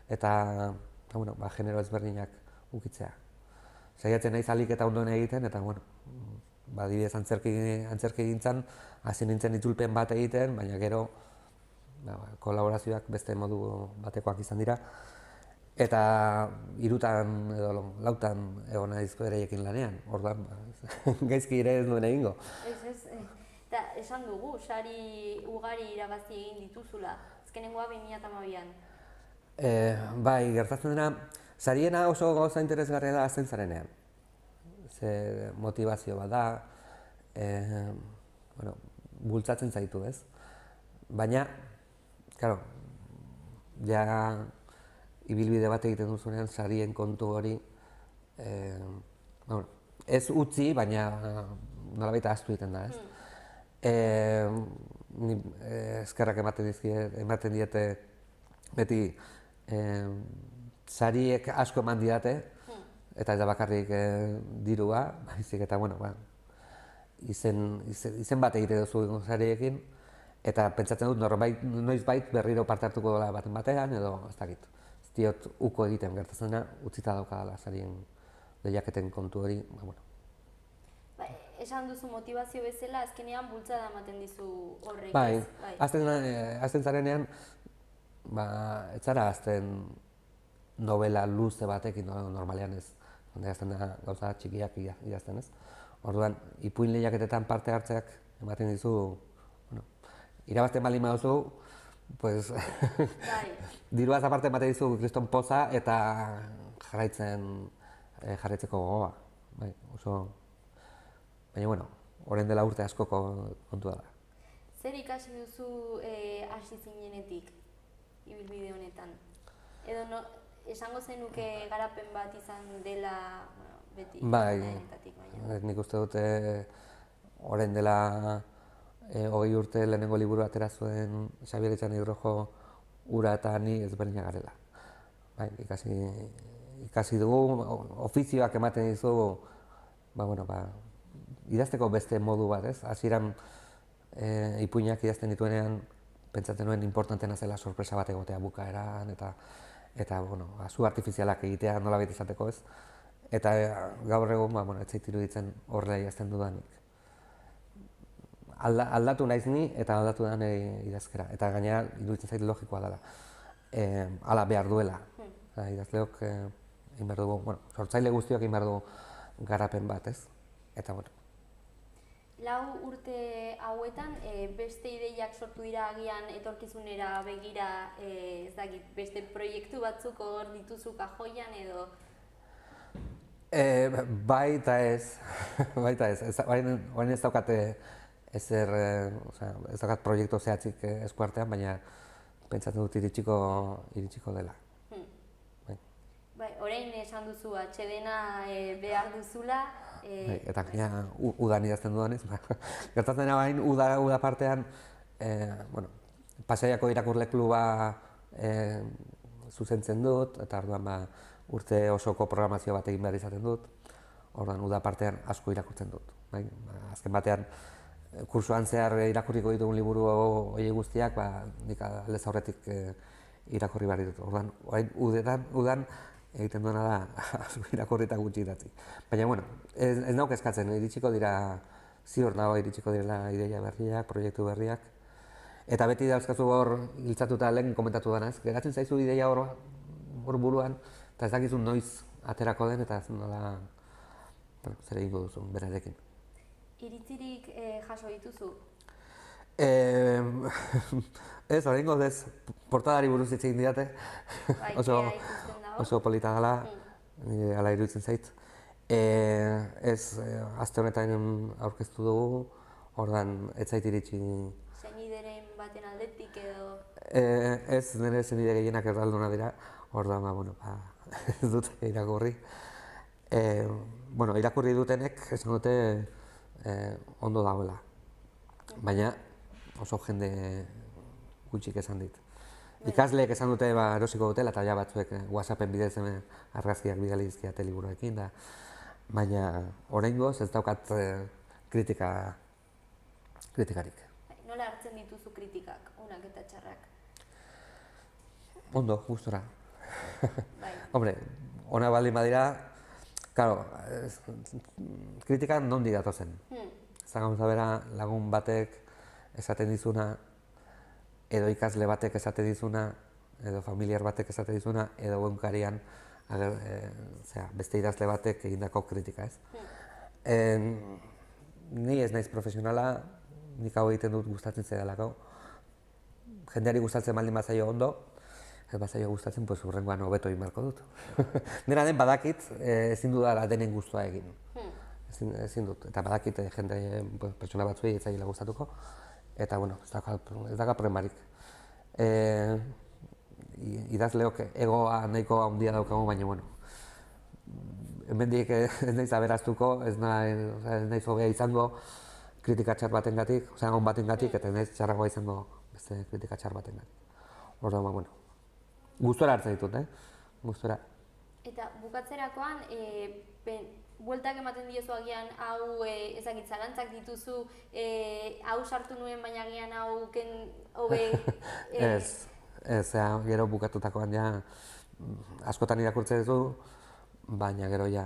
eta bueno, genero ezberdinak ukitzea. Saiatzen naiz ahalik eta ondoen egiten, eta bueno, adibidez antzerki gintzan, hasi nintzen itzulpen bat egiten, baina gero kolaborazioak beste modu batekoak izan dira. Eta 3 edo 4 egon naiz beraiekin lanean, orduan gaizki ere ez duen egingo. Eta esan dugu, sari ugari irabazi egin dituzula, azkenengoa 2012an. Bai, gertatzen dena, sariena oso gauza interesgarria da azten zarenean. Ze motivazio bat da, bultzatzen zaitu, ez? Baina, claro, ja ibilbide bat egiten duzunean sarien kontu hori, ez utzi, baina nolabait ahaztu egiten da, ez? Eskerrak ematen diete beti sariek asko eman didate, eta ez da bakarrik dirua, baizik eta, izen bat egite duzu sariekin, eta pentsatzen dut noizbait berriro parte hartuko dela batean, edo ez dakit. Ez diot uko egiten gertatzena, utzita daukadala sarien lehiaketen kontu hori, Esan duzu motivazio bezala, azkenean bultzada ematen dizu horrek. Bai, azten zarenean, ez zara azten novela luze batekin normalean ez. Azten da gauza txikiak idazten ez. Orduan, ipuin lehiaketetan parte hartzeak ematen dizu, irabazten baldin baduzu, pues, diruaz aparte ematen dizu kriston poza eta jarraitzeko gogoa. Baina, orain dela urte askoko kontua da. Zer ikasi duzu hasi zinenetik, ibilbide honetan? Edo esango zenuke garapen bat izan dela beti? Bai, nik uste dute orain dela 20 urte lehenengo liburu atera zuen Xabier Etxeanai Rojo Ura eta ni ezberdinak garela. Ikasi dugu, ofizioak ematen dizu, idazteko beste modu bat, ez? Hasieran ipuinak idazten dituenean pentsatzen nuen importantena zela sorpresa bat egotea bukaeran eta zu artifizialak egitea nolabait izateko, ez? Eta gaur egun, ez zait iruditzen horrela idazten dudanik. Aldatu naiz ni eta aldatu da nire idazkera. Eta gainera iruditzen zait logikoa dela. Hala behar duela. Idazleok egin behar dugu, sortzaile guztiok egin behar dugu garapen bat, ez? Eta, 4 urte hauetan, beste ideiak sortu dira agian etorkizunera begira, ez dakit, beste proiektu batzuk hor dituzu kajoian edo? Baita ez, orain ez daukat ez daukat proiektu zehatzik eskuartean, baina pentsatzen dut iritsiko dela. Orain esan duzu atsedena behar duzula. Eta gaina udan idazten dudanez, gertatzen dena bain uda partean, Pasaiako irakurle kluba zuzentzen dut, eta orduan urte osoko programazio bat egin behar izaten dut, orduan uda partean asko irakurtzen dut. Azken batean, kursuan zehar irakurriko ditugun liburu hori guztiak, nik aldez aurretik irakurri behar ditut. Orduan, udan egiten duena da irakurri eta gutxi idatzi. Baina, ez nauk eskatzen, iritsiko dira, ziur nago iritsiko direla ideia berriak, proiektu berriak. Eta beti dauzkazu hor hiltzatuta lehen komentatu denaz, geratzen zaizu ideia hor buruan, eta ez dakizu noiz aterako den eta nola zer egingo duzu berarekin. Iritzirik jaso dituzu? Ez, oraingoz ez, portadari buruz hitz egin didate. Oso polita dela, hala iruditzen zait. Ez, aste honetan aurkeztu dugu, ordan ez zait iritsi. Senideren baten aldetik edo? Ez, nire senide gehienak erdalduna dira, ordan ez dut irakurri. Irakurri dutenek esan dute ondo dagoela, baina oso jende gutxik esan dit. Ikasleek esan dute erosiko dutela eta batzuek WhatsAppen bidez argazkiak bidali dizkiate liburuekin, baina oraingoz ez daukat kritikarik. Nola hartzen dituzu kritikak, onak eta txarrak? Ondo, gustora. Hombre, ona baldin badira, claro, kritikan nondik datozen. Zagauza bera lagun batek esaten dizuna, edo ikasle batek esaten dizuna, edo familiar batek esaten dizuna, edo egunkarian beste idazle batek egindako kritika, ez? Ni ez naiz profesionala, nik hau egiten dut gustatzen zaidalako. Jendeari gustatzen baldin bazaio ondo, ez bazaio gustatzen, pues hurrengoan hobeto egin beharko dut. Dena den badakit, ezin dudala denen gustua egin. Ezin dut, eta badakit jende pertsona batzuei ez zaiela gustatuko, eta bueno, ez dago problemarik. Idazleok egoa nahiko handia daukagu, baina bueno, hemendik ez naiz aberaztuko, ez naiz hobea izango kritika txar batengatik, on batengatik, eta ez naiz txarragoa izango beste kritika txar batengatik. Orduan, bueno, gustora hartzen ditut, gustora. Eta bukatzerakoan, bueltak ematen diezu agian hau ezagit zalantzak dituzu, hau sartu nuen baina agian hau hobe... Ez, gero bukatutakoan ja askotan irakurtzen duzu, baina gero ja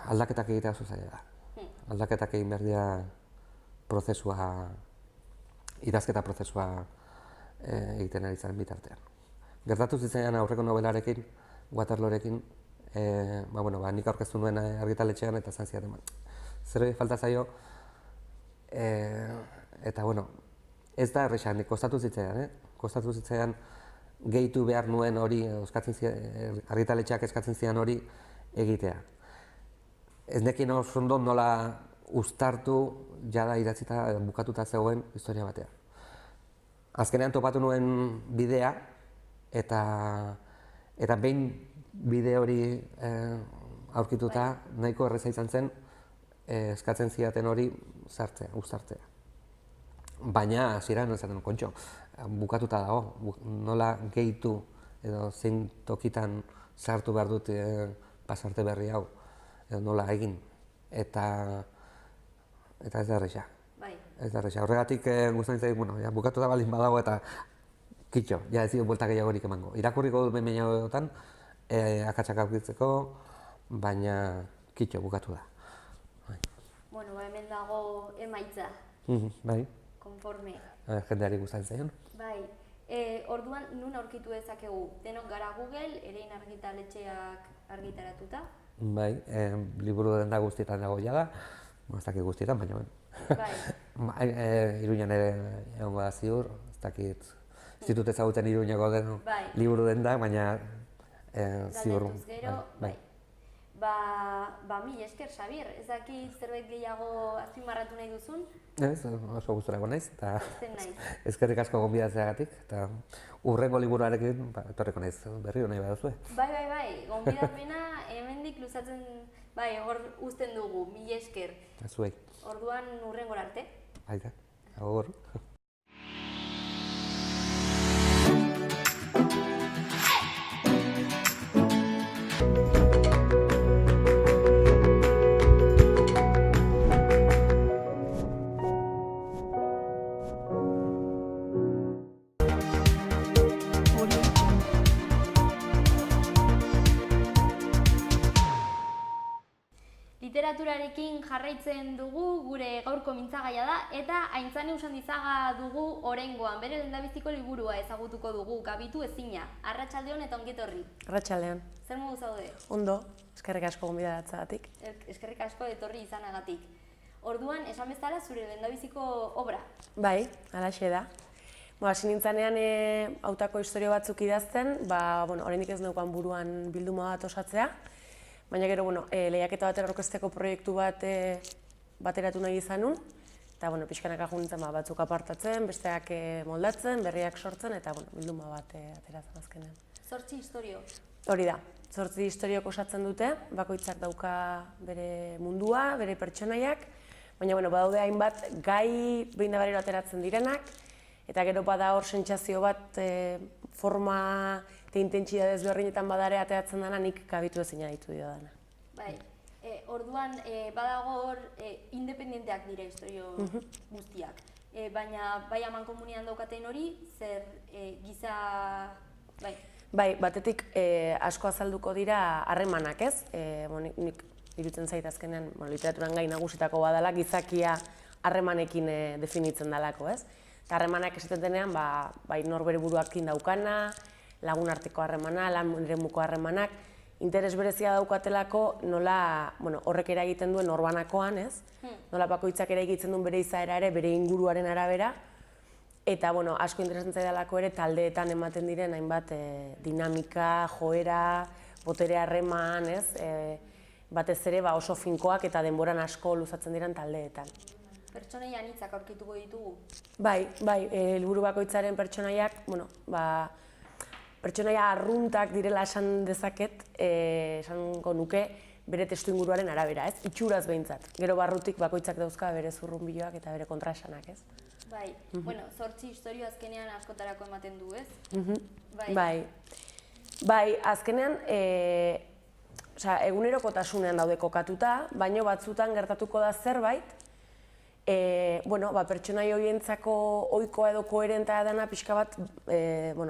aldaketak egitea oso zaila da. Aldaketak egin behar dira prozesua, idazketa prozesua egiten ari zaren bitartean. Gertatu zitzaidan aurreko nobelarekin, Waterloorekin, nik aurkeztu nuen argitaletxean eta esan zidaten. Zerbait falta zaio, eta ez da erresa, kostatu zitzaidan, gehitu behar nuen hori, argitaletxeak eskatzen zidan hori egitea. Ez nekin oso ondo nola uztartu jada idatzita bukatuta zegoen historia batean. Azkenean topatu nuen bidea, eta behin bide hori aurkituta nahiko erreza izan zen eskatzen zidaten hori uztartzea. Baina hasieran esaten kontxo, bukatuta dago, nola gehitu edo zein tokitan sartu behar dut pasarte berri hau, edo nola egin, eta ez da erresa. Ez da erresa. Horregatik gustatzen zait, bukatu da baldin badago eta kitxo, ez dut buelta gehiagorik emango. Irakurriko dut behin egotan, akatsak aurkitzeko, baina kitxo bukatu da. Hemen dago emaitza. Bai. Konforme. Jendeari gustatzen zaion. Bai. Orduan, nun aurkitu dezakegu? Denok gara Google, Erein argitaletxeak argitaratuta? Bai, liburu denda guztietan dago jada, ez dakit guztietan, baina Iruñan ere egongo da ziur, ez dakit, ez ditut ezagutzen Iruñako den liburu denda, baina ziur. Galdetuz gero, mila esker, Xabier, ez dakit zerbait gehiago azpimarratu nahi duzun? Ez, oso gusturako naiz, eta eskerrik asko gonbidatzeagatik, eta hurrengo liburuarekin etorriko naiz berriro nahi baduzue. Bai, gonbidatmena hemendik luzatzen, hor uzten dugu, mila esker. Zuei. Orduan hurrengora arte. Baita, agur. Literaturarekin jarraitzen dugu, gure gaurko mintzagaia da, eta Aintzane Usandizaga dugu oraingoan, bere lehendabiziko liburua ezagutuko dugu, Gabitu ezina. Arratsaldeon eta ongetorri. Arratsaldeon. Zer modu zaude? Ondo, eskerrik asko gonbidatzagatik. Eskerrik asko etorri izanagatik. Orduan, esan bezala zure lehendabiziko obra? Bai, halaxe da. Hasi nintzanean hautako istorio batzuk idazten, oraindik ez neukan buruan bilduma bat osatzea, baina gero, lehiaketa batera aurkezteko proiektu bat bateratu nahi izan nun, eta pixkanaka nintzen batzuk apartatzen, besteak moldatzen, berriak sortzen, eta bilduma bat ateratzen azkenean. 8 istorio? Hori da, 8 istoriok osatzen dute, bakoitzak dauka bere mundua, bere pertsonaiak, baina badaude hainbat gai behin da berriro ateratzen direnak, eta gero bada hor sentsazio bat forma eta intentsitate ezberdinetan badare ateratzen dena nik gabitu ezina ditu didana. Bai, orduan badago hor independenteak dira istorio guztiak, baina bai amankomunean daukaten hori, zer giza... Bai, batetik asko azalduko dira harremanak, ez? Nik iruditzen zait azkenean literaturan gai nagusitako badala gizakia harremanekin definitzen dalako, ez? Eta harremanak esaten denean, bai norbere buruakin daukana, lagun arteko harremana, lan eremuko harremanak, interes berezia daukatelako nola horrek eragiten duen norbanakoan, ez? Nola bakoitzak eragiten duen bere izaera ere, bere inguruaren arabera, eta asko interesatzen zaidalako ere taldeetan ematen diren hainbat dinamika, joera, botere harreman, ez? Batez ere oso finkoak eta denboran asko luzatzen diren taldeetan. Pertsonei anitzak aurkituko ditugu? Bai, helburu bakoitzaren pertsonaiak, pertsonaia arruntak direla esan dezaket, esango nuke bere testuinguruaren arabera, ez? Itxuraz behintzat. Gero barrutik bakoitzak dauzka bere zurrunbiloak eta bere kontraesanak, ez? Bai, 8 istorio azkenean askotarako ematen du, ez? Bai, azkenean egunerokotasunean daude kokatuta, baino batzutan gertatuko da zerbait, pertsonai horientzako ohikoa edo koherentea dena pixka bat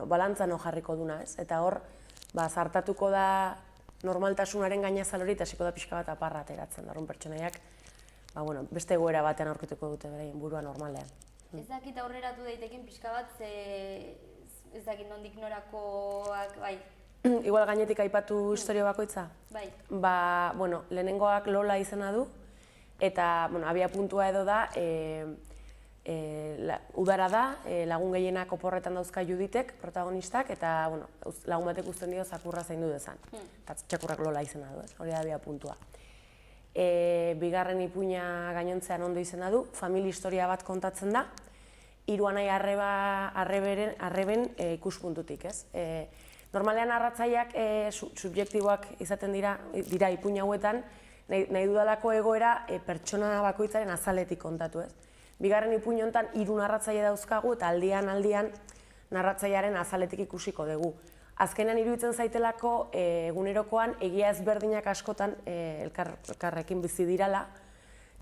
balantzan jarriko duna, ez? Eta hor, zartatuko da normaltasunaren gainazal hori eta hasiko da pixka bat aparra ateratzen da. Horren pertsonaiak beste egoera batean aurkituko dute beraien burua normalean. Ez dakit aurreratu daiteken pixka bat, ez dakit nondik norakoak, bai. Igual gainetik aipatu historio bakoitza? Bai. Lehenengoak Lola izena du, eta abia puntua edo da, udara da, lagun gehienak oporretan dauzka Juditek, protagonistak, eta lagun batek uzten dio zakurra zaindu dezan. Eta txakurrak Lola izena du, hori da abia puntua. Bigarren ipuina gainontzean ondo izena du, familia historia bat kontatzen da, hiru anai arreben ikuspuntutik, ez? Normalean narratzaileak subjektiboak izaten dira ipuina hauetan, nahi dudalako egoera pertsona bakoitzaren azaletik kontatu, ez? Bigarren ipuin honetan hiru narratzaile dauzkagu eta aldian narratzailearen azaletik ikusiko dugu. Azkenean iruditzen zaitelako egunerokoan egia ezberdinak askotan elkarrekin bizi dirala,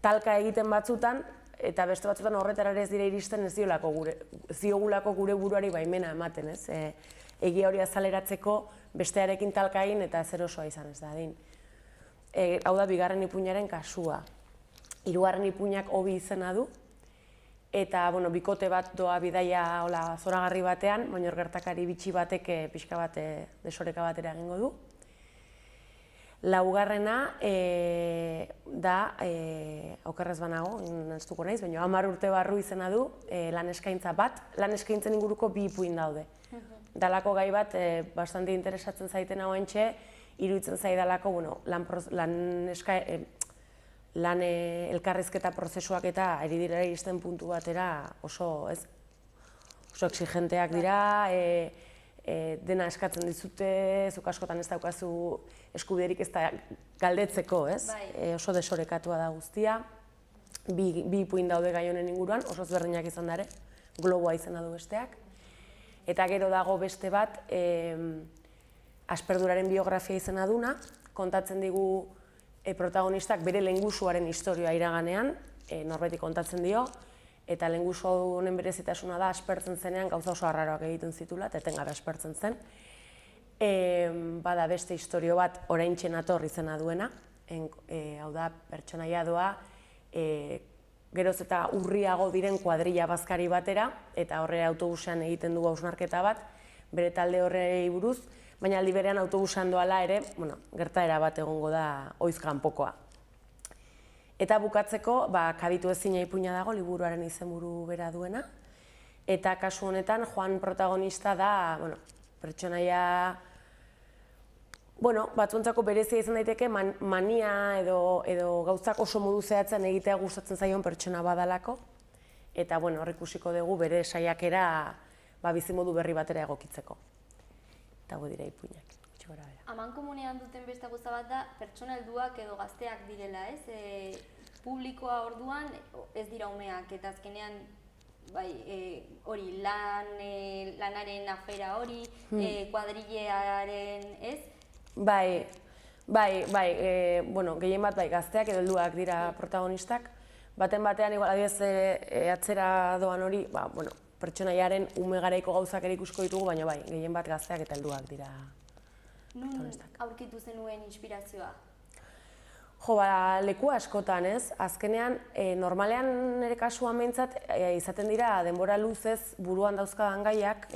talka egiten batzutan eta beste batzutan horretara ez dira iristen ez diogulako gure buruari baimena ematen, ez? Egia hori azaleratzeko bestearekin talka egin eta zer osoa izan ez dadin. Hau da bigarren ipuinaren kasua. Hirugarren ipuinak Obi izena du, eta bikote bat doa bidaia zoragarri batean, baina gertakari bitxi batek pixka bat desoreka batera egingo du. Laugarrena da, okerrez banago, naztuko naiz, baina 10 urte barru izena du, lan eskaintza bat, lan eskaintzen inguruko bi ipuin daude. Dalako gai bat, bastante interesatzen zaiten hauentxe, iruditzen zaidalako, lan elkarrizketa prozesuak eta ari dira iristen puntu batera oso exigenteak dira, dena eskatzen dizute, zuk askotan ez daukazu eskubiderik ez da galdetzeko, ez? Oso desorekatua da guztia, bi ipuin daude gai honen inguruan, oso ezberdinak izan dare, Globoa izena du besteak. Eta gero dago beste bat, Asperduraren biografia izena duna, kontatzen digu protagonistak bere lehengusuaren historioa iraganean, norbeti kontatzen dio, eta lehengusu honen berezitasuna da aspertzen zenean gauza oso arraroak egiten zitula, eta etengabe aspertzen zen. Bada beste historio bat oraintxe nator izena duena, hau da pertsonaia doa, geroz eta urriago diren kuadrilla bazkari batera, eta horre autobusean egiten du hausnarketa bat, bere talde horrei buruz, baina aldi berean autobusean doala ere, gertaera bat egongo da oiz kanpokoa. Eta bukatzeko, kabitu ezina ipuina dago, liburuaren izenburu bera duena, eta kasu honetan Juan protagonista da, pertsonaia, batzuentzako berezia izan daiteke mania edo gauzak oso modu zehatzen egitea gustatzen zaion pertsona badalako, eta hor ikusiko dugu bere saiakera bizimodu berri batera egokitzeko. Eta dira ipuinak, gutxi gora bera. Amankomunean duten beste gauza bat da, pertsona helduak edo gazteak direla, ez? Publikoa orduan ez dira umeak, eta azkenean hori lanaren afera hori, kuadrillearen, ez? Gehien bat gazteak edo helduak dira protagonistak. Baten batean, adibidez, atzera doan hori, pertsonaiaren ume garaiko gauzak ere ikusko ditugu, baina bai, gehien bat gazteak eta helduak dira. Nun aurkitu zenuen inspirazioa? Jo, leku askotan, ez? Azkenean, normalean nire kasuan behintzat, izaten dira denbora luzez buruan dauzkadan gaiak,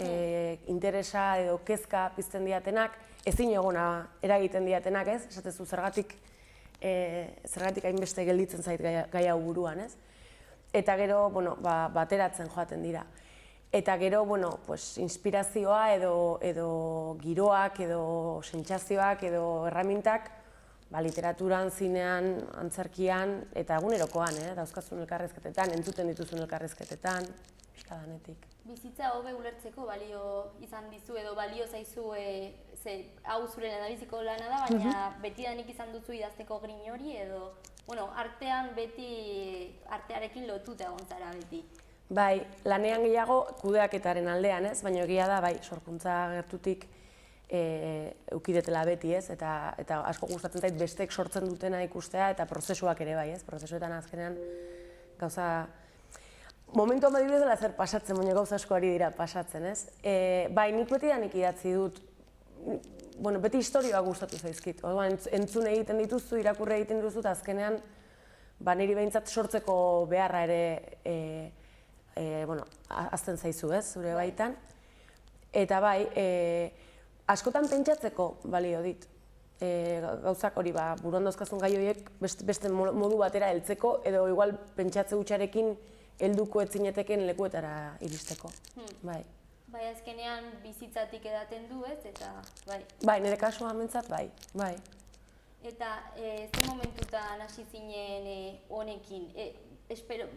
interesa edo kezka pizten diatenak, ezin egona eragiten diatenak, ez? Esatezu zergatik hainbeste gelditzen zait gai hau buruan, ez? Eta gero, bateratzen joaten dira. Eta gero, inspirazioa edo giroak, edo sentsazioak, edo erramintak, literaturan, zinean, antzerkian, eta egunerokoan, dauzkazun elkarrezketetan, entzuten dituzun elkarrezketetan, pixka danetik. Bizitza hobe ulertzeko balio izan dizu edo balio zaizu hau zure lehendabiziko lana da, baina betidanik izan duzu idazteko grin hori edo, artean beti artearekin lotuta egon zara beti. Bai, lanean gehiago kudeaketaren aldean, ez? Baina egia da, bai, sorkuntza gertutik eukidetela beti, ez? Eta asko gustatzen zait bestek sortzen dutena ikustea eta prozesuak ere bai, ez? Prozesuetan azkenean gauza... Momentuan badibidez dela zer pasatzen, baina gauza asko ari dira pasatzen, ez? Bai, nik betidanik idatzi dut, beti historioak gustatu zaizkit. Entzun egiten dituzu, irakurri egiten dituzu, eta azkenean niri behintzat sortzeko beharra ere azten zaizu, ez, zure baitan. Eta bai, askotan pentsatzeko balio dit. Gauzak hori, buruan dauzkazun gai horiek beste modu batera heltzeko, edo igual pentsatze hutsarekin helduko etzineteken lekuetara iristeko. Bai. Bai, azkenean bizitzatik edaten du, ez, eta bai. Bai, nire kasuan behintzat, bai. Eta ze momentutan hasi zinen honekin?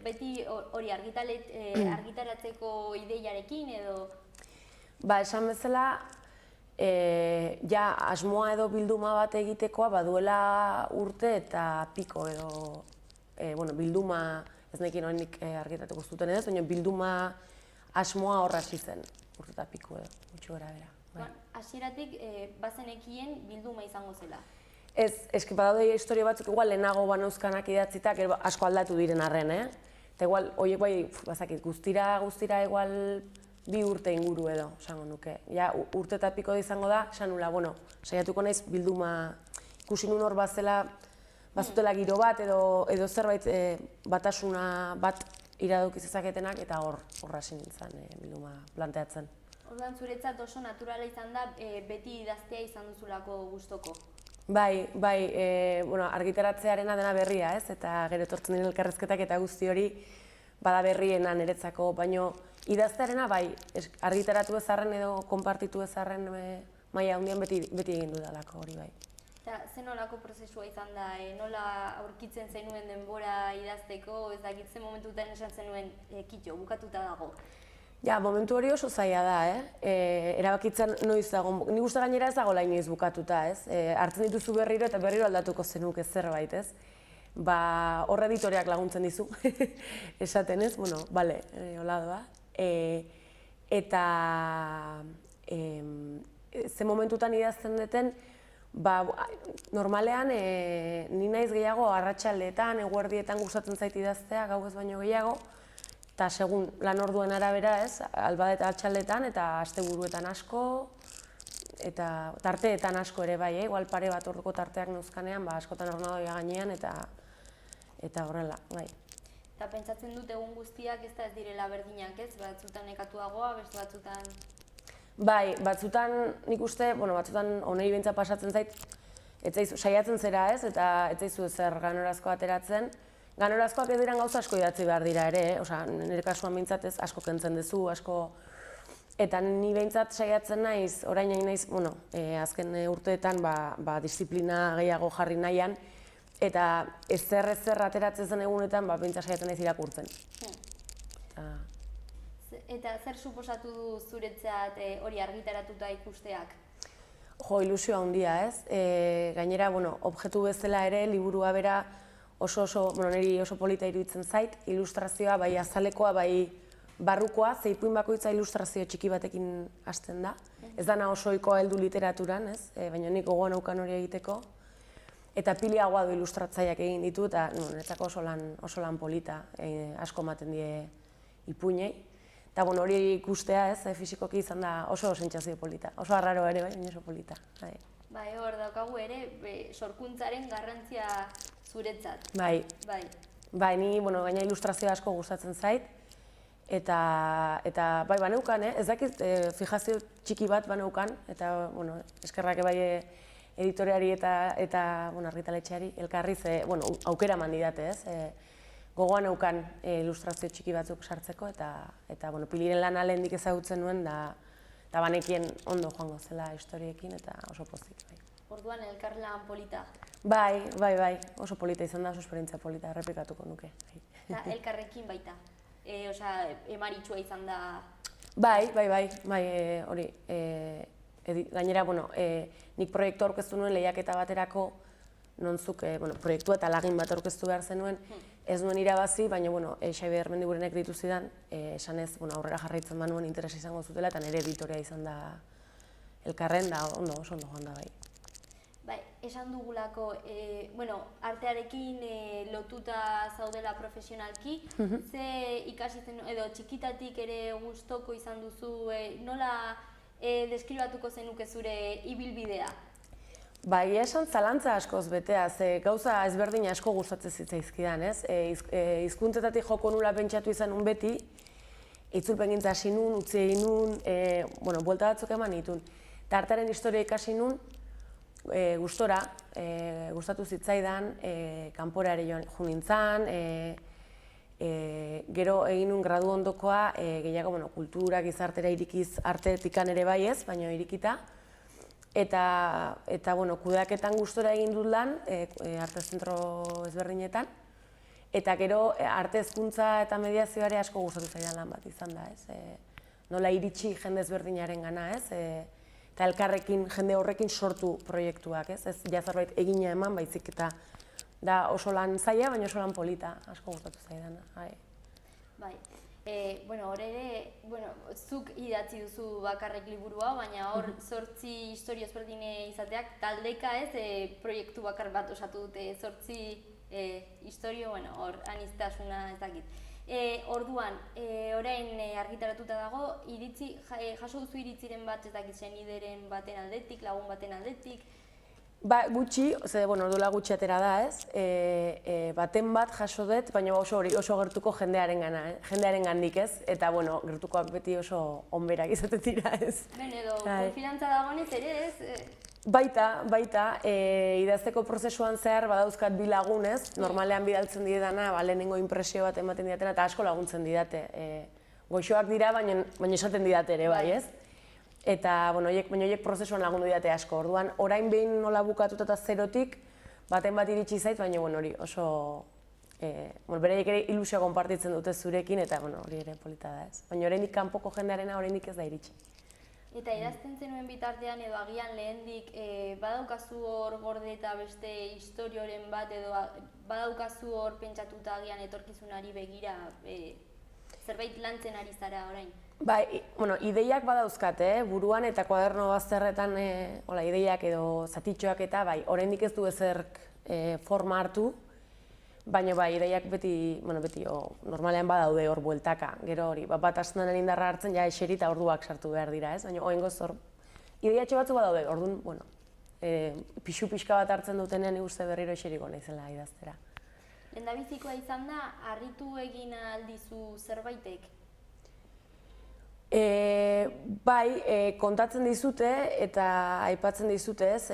Beti hori argitaratzeko ideiarekin edo? Ba, esan bezala, ja asmoa edo bilduma bat egitekoa baduela urte eta piko edo bilduma, ez nekin horrenik argitaratuko zuten edo, baina bilduma asmoa horra hasi zen, urte eta piko edo, gutxi gora bera. Hasieratik bazenekien bilduma izango zela? Ez, eski badaude historia batzuk igual lehenago banauzkanak idatzitak asko aldatu diren arren, Eta igual, horiek bai, bazakit, guztira igual 2 urte inguru edo, esango nuke. Ja, urte eta piko izango da, esan nula, saiatuko naiz bilduma ikusi nun hor bazutela giro bat edo zerbait batasuna bat iradokiz ezaketenak eta hor hasi nintzen bilduma planteatzen. Orduan zuretzat oso naturala izan da beti idaztea izan duzulako gustoko? Bai, argitaratzearena dena berria, ez? Eta gero etortzen diren elkarrezketak eta guzti hori bada berriena niretzako, baino idaztearena bai, argitaratu ezarren edo konpartitu ezarren maila handian beti egin dudalako hori bai. Eta ze nolako prozesua izan da, nola aurkitzen zenuen denbora idazteko, ez dakit ze momentutan esan zenuen kitxo, bukatuta dago? Ja, momentu hori oso zaila da, erabakitzen noiz dago, nik uste gainera ez dago inoiz bukatuta, ez? Hartzen dituzu berriro eta berriro aldatuko zenuke zerbait, ez? Hor editoreak laguntzen dizu, esaten ez, bale, hola doa. Eta ze momentutan idazten duten, normalean ni naiz gehiago arratsaldeetan, eguerdietan gustatzen zait idaztea, gauez baino gehiago, eta segun lan orduen arabera, ez, alba eta arratsaldeetan eta asteburuetan asko, eta tarteetan asko ere bai, igual pare bat orduko tarteak neuzkanean, askotan ordenadoia gainean eta horrela, bai. Eta pentsatzen dut egun guztiak ez da ez direla berdinak, ez? Batzutan nekatuagoa, beste batzutan... Bai, batzutan nik uste, batzutan honei behintzat pasatzen zait, saiatzen zera, ez, eta ez zaizu ezer ganorazko ateratzen. Ganorazkoak ez diren gauza asko idatzi behar dira ere, nire kasuan behintzat ez asko kentzen duzu, asko... Eta ni behintzat saiatzen naiz, orain nahi naiz, azken urteetan disiplina gehiago jarri nahian, eta ezer ateratzen zen egunetan behintzat saiatzen naiz irakurtzen. Eta zer suposatu du zuretzat hori argitaratuta ikusteak? Jo, ilusio handia, ez? Gainera, objektu bezala ere, liburua bera niri oso polita iruditzen zait, ilustrazioa, bai azalekoa, bai barrukoa, zeipuin bakoitza ilustrazio txiki batekin hasten da. Ez dana osoikoa heldu literaturan, ez? Baina nik gogoan naukan hori egiteko. Eta piliagoa du ilustratzaileak egin ditu, eta niretzako oso lan polita, asko ematen die ipuinei. Eta bueno, hori ikustea, ez, fisikoki izan da oso sentsazio polita. Oso arraro ere, baina oso polita. Bai, hor daukagu ere, sorkuntzaren garrantzia zuretzat. Bai. Bai, ni, gaina ilustrazio asko gustatzen zait. Eta bai, baneukan, ez dakit, fijazio txiki bat baneukan, eta, eskerrak bai editoreari eta argitaletxeari elkarriz, aukera eman didate, ez? Gogoan neukan ilustrazio txiki batzuk sartzeko, eta Piliren lana lehendik ezagutzen nuen, eta banekien ondo joango zela historiekin, eta oso pozik. Orduan elkarlan polita. Bai, oso polita izan da, oso esperientzia polita, errepikatuko nuke. Eta elkarrekin baita, emaritxua izan da... Bai, hori, gainera, nik proiektu aurkeztu nuen lehiaketa baterako, nontzuk, proiektua eta lagin bat aurkeztu behar zenuen, ez nuen irabazi, baina, Xabier Mendigurenek ditu zidan, esanez, aurrera jarraitzen manuen interesa izango zutela, eta nire editorea izan da elkarren, da oso ondo joan da bai. Bai, esan dugulako, artearekin lotuta zaudela profesionalki, ze ikasi zen, edo txikitatik ere gustoko izan duzu, nola deskribatuko zenuke zure ibilbidea? Bai, esan zalantza askoz betea, ze gauza ezberdin asko gustatzen zitzaizkidan, ez? Hizkuntzetatik joko nula pentsatu izan nun beti, itzulpengintza hasi nun, utzi egin nun, buelta batzuk eman nituen. Eta artearen historia ikasi nun, gustora, gustatu zitzaidan, kanpora ere joan nintzen, gero egin nun gradu ondokoa, gehiago kultura, gizartera irikiz artetikan ere bai ez, baina irikita. Eta kudeaketan gustora egin dut lan, arte zentro ezberdinetan. Eta gero arte hezkuntza eta mediazioare asko gustatu zaidan lan bat izan da, ez? Nola iritsi jende ezberdinaren gana, ez? Eta elkarrekin, jende horrekin sortu proiektuak, ez? Ez zerbait egina eman, baizik eta da oso lan zaila, baina oso lan polita, asko gustatu zaidan. Bai. Hor ere, zuk idatzi duzu bakarrik liburua, baina hor 8 istorio ezberdin izateak taldeka ez, proiektu bakar bat osatu dute 8 istorio, hor aniztasuna ez dakit. Orduan, orain argitaratuta dago, jaso duzu iritziren bat ez dakit senideren baten aldetik, lagun baten aldetik? Ba, gutxi, duela gutxi atera da, ez? Baten bat jaso dut, baina oso gertuko jendearen gandik, ez? Eta, gertukoak beti oso onberak izaten dira, ez? Edo, konfidantza dagoenez ere, ez? Baita, idazteko prozesuan zehar badauzkat bi lagun, ez? Normalean bidaltzen didana, lehenengo inpresio bat ematen didatena, eta asko laguntzen didate. Goixoak dira, baina esaten didate ere, bai, ez? Eta, horiek prozesuan lagundu didate asko. Orduan, orain behin nola bukatuta eta zerotik, baten bat iritsi zait, baina hori oso... Beraiek ere ilusioa konpartitzen dute zurekin, eta hori ere polita da, ez? Baina oraindik kanpoko jendearena oraindik ez da iritsi. Eta idazten zenuen bitartean edo agian lehendik badaukazu hor gorde eta beste istorioren bat edo badaukazu hor pentsatuta agian etorkizunari begira zerbait lantzen ari zara orain? Bai, ideiak badauzkat, buruan eta kuaderno bazterretan ideiak edo zatitxoak eta bai, oraindik ez du ezerk forma hartu, baina bai, ideiak beti normalean badaude hor bueltaka, gero hori, bat astenan indarra hartzen ja eseri eta orduak sartu behar dira, ez? Baina oraingoz hor, ideiatxo batzu badaude, orduan, pixu-pixka bat hartzen dutenean ikuste berriro eseriko naizela idaztera. Lehendabizikoa izan da, harritu egin aldizu zerbaitek? Bai, kontatzen dizute eta aipatzen dizute, ez,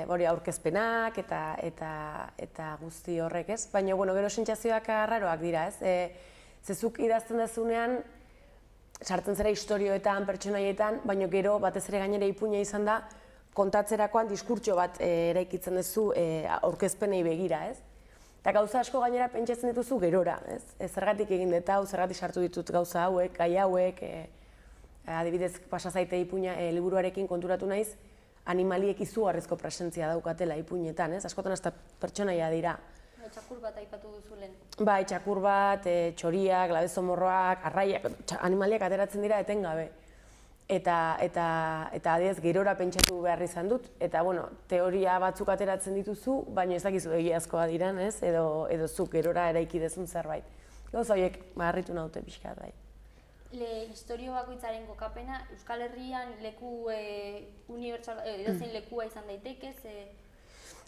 aurkezpenak eta guzti horrek, ez? Baina, gero sentsazioak arraroak dira, ez? Zezuk idazten dezunean, sartzen zera istorioetan, pertsonaietan, baina gero batez ere gainera ipuina izan da, kontatzerakoan diskurtso bat eraikitzen duzu aurkezpenei begira, ez? Eta gauza asko gainera pentsatzen dituzu gerora, ez? Zergatik egin dut hau, zergatik sartu ditut gauza hauek, gai hauek, adibidez pasa zaite ipuina liburuarekin konturatu naiz, animaliek izugarrizko presentzia daukatela ipuinetan, ez? Askotan hasta pertsonaia dira. Txakur bat aipatu duzu lehen. Bai, txakur bat, txoriak, labezomorroak, arraiak, animaliak ateratzen dira etengabe. Eta adibidez gerora pentsatu behar izan dut, eta teoria batzuk ateratzen dituzu, baina ez dakizu egiazkoa diran, ez? Edo zuk gerora eraiki dezun zerbait. Gauza horiek harritu naute pixkat, bai. Historio bakoitzaren kokapena, Euskal Herrian leku unibertsal, edozein lekua izan daiteke,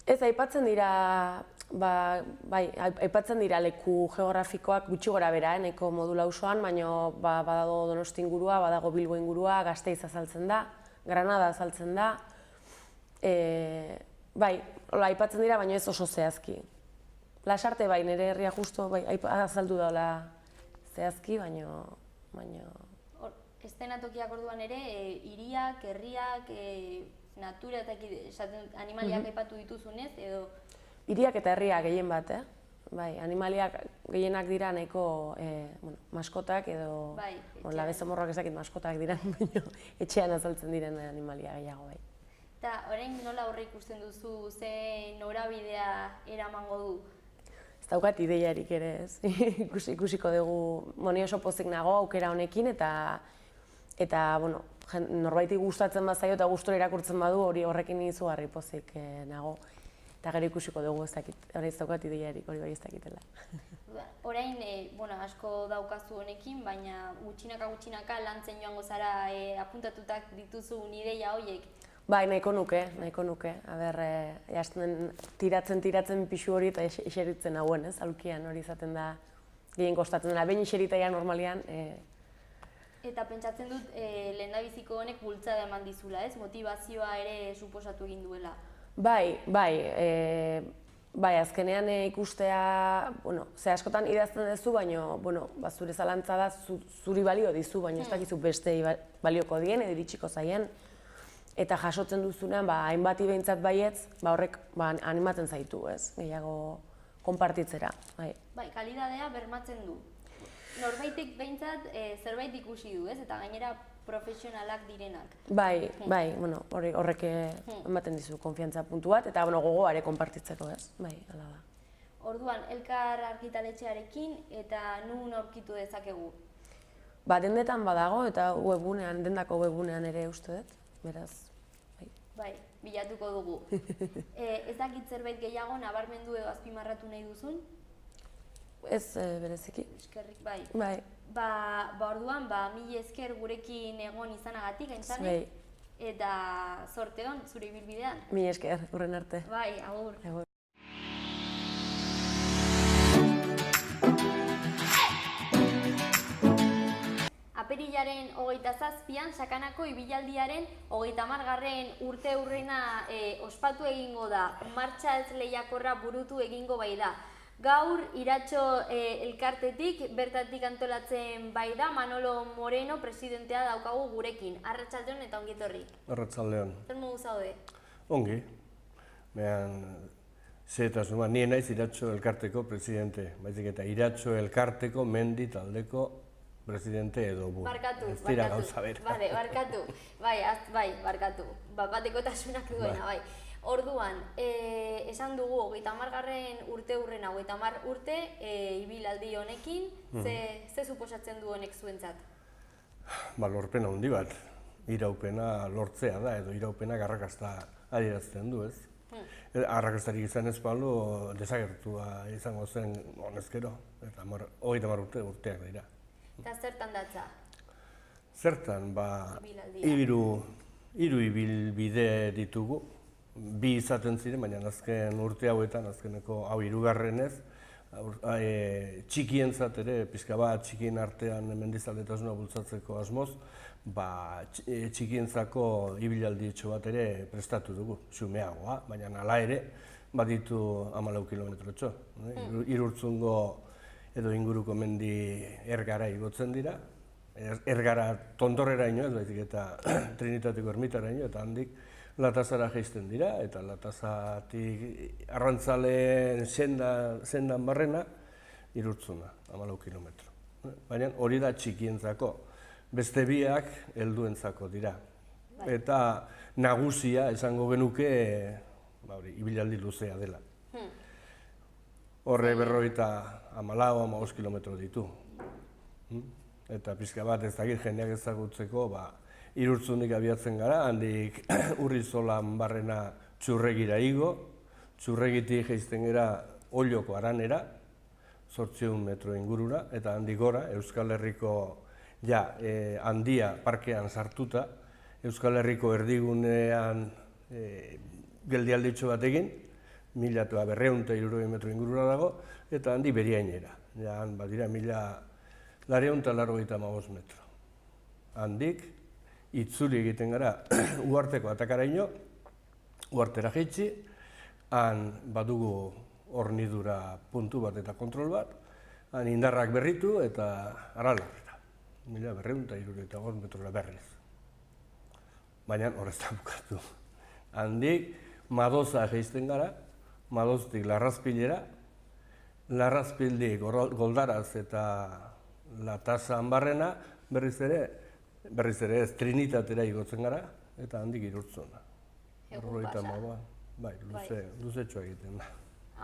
Ez, aipatzen dira, bai, aipatzen dira leku geografikoak gutxi gora bera, nahiko modu lausoan, baina badago Donosti ingurua, badago Bilbo ingurua, Gasteiz azaltzen da, Granada azaltzen da. Bai, aipatzen dira, baina ez oso zehazki. Lasarte bai, nire herria justo azaldu daula zehazki, baina... Eszenatokiak orduan ere, hiriak, herriak, natura eta animaliak aipatu dituzunez, edo... Hiriak eta herriak gehien bat, Bai, animaliak gehienak dira nahiko maskotak edo... Bai, labezamorroak ezakit maskotak dira, baina etxean azaltzen diren animalia gehiago, bai. Eta orain nola horre ikusten duzu, ze norabidea eramango du? Ez daukat ideiarik ere, ez? Ikusiko dugu, ni oso pozik nago aukera honekin eta norbaiti gustatzen bazaio eta gustura irakurtzen badu horrekin izugarri pozik nago. Eta gero ikusiko dugu ez dakit, hori ez daukat ideiarik, hori bai ez dakitela. Orain, asko daukazu honekin, baina gutxinaka lantzen joango zara apuntatutak dituzun ideia horiek. Bai, nahiko nuke. Tiratzen pixu hori eta eseritzen hauen, ez? Aulkian hori izaten da, gehien kostatzen dela, behin eseritaia normalian. Eta pentsatzen dut, lehendabiziko honek bultzada eman dizula, ez? Motivazioa ere suposatu egin duela. Bai, azkenean ikustea, ze askotan idazten duzu, baina zure zalantza da zuri balio dizu, baina ez dakizu beste balioko dien edo iritsiko zaien. Eta jasotzen duzunean, hainbati behintzat baietz, horrek animatzen zaitu, ez? Gehiago konpartitzera. Bai, kalidadea bermatzen du. Norbaitek behintzat zerbait ikusi du, ez? Eta gainera profesionalak direnak. Bai, horrek ematen dizu konfiantza puntu bat, eta gogoare konpartitzeko, ez? Bai, hala da. Orduan, Elkar argitaletxearekin eta nun aurkitu dezakegu? Dendetan badago eta dendako webgunean ere uste dut, beraz. Bai, bilatuko dugu. Ez dakit zerbait gehiago nabarmendu edo azpimarratu nahi duzun? Ez bereziki. Eskerrik, bai. Bai. Orduan, mila esker gurekin egon izanagatik, aintzane? Eta zorte hon, zure ibilbidean. Mila esker, hurren arte. Bai, agur. Apirilaren 27an Sakanako ibilaldiaren 30. urteurrena ospatu egingo da. Martxa ez lehiakorra burutu egingo bai da. Gaur Iratxo elkartetik bertatik antolatzen bai da Manolo Moreno presidentea daukagu gurekin. Arratsaldeon eta ongi etorri. Arratsaldeon. Zer modu zaude? Ongi. Zehetasun, nien naiz Iratxo elkarteko presidente, baizik eta Iratxo elkarteko mendi taldeko presidente edo buru. Barkatu. Gauza bera. Barkatu. Bai, barkatu. Batekotasunak duena, bai. Orduan, esan dugu, 30. urteurrena, 30 urte ibilaldi honekin, ze suposatzen du honek zuentzat? Lorpena handi bat. Iraupena lortzea da, edo iraupena arrakasta adierazten du, ez? Arrakastarik izan ez balu, desagertua izango zen honezkero, eta 30 urteak dira. Eta zertan datza? Zertan, hiru ibilbide ditugu, bi izaten ziren, baina azken urte hauetan, azkeneko hau hirugarrenez, txikientzat ere, pixka bat txikien artean mendizaletasuna bultzatzeko asmoz, txikientzako ibilaldietxo bat ere prestatu dugu, xumeagoa, baina hala ere, baditu 14 kilometrotxo. Irurtzungo edo inguruko mendi ergara igotzen dira, ergara tontorrera ino, ez baizik eta Trinitateko ermitara ino, eta handik Latazara jaisten dira, eta Latazatik arrantzaleen sendan barrena, Irurtzuna, 14 kilometro. Baina hori da txikientzako, beste biak helduentzako dira. Eta nagusia esango genuke, ibilaldi luzea dela. Horre 14-15 kilometro ditu. Eta pixka bat ez dakit jendeak ezagutzeko, Irurtzunik abiatzen gara, handik Urrizolan barrena Txurregira igo, Txurregitik jaisten gara Olloko Aranera, 800 metro ingurura, eta handik gora, Euskal Herriko ja handia parkean sartuta, Euskal Herriko erdigunean geldialditxo bat egin, 1200 metro ingurura dago, eta handi beriainera. Ja, han badira 1285 metro. Handik, itzuli egiten gara uharteko atakaraino, uhartera jaitsi, han badugu hornidura puntu bat eta kontrol bat, han indarrak berritu eta aralarrera. 1275 metrora berriz. Baina horrez da bukatu. Handik, Madoza jaisten gara, Madoztik Larrazpilera, Larrazpildik Goldaraz eta Latasa Anbarrena, berriz ere ez Trinitatera igotzen gara, eta handik Irurtzuna. Egun pasa. Bai, luzetxoa egiten da.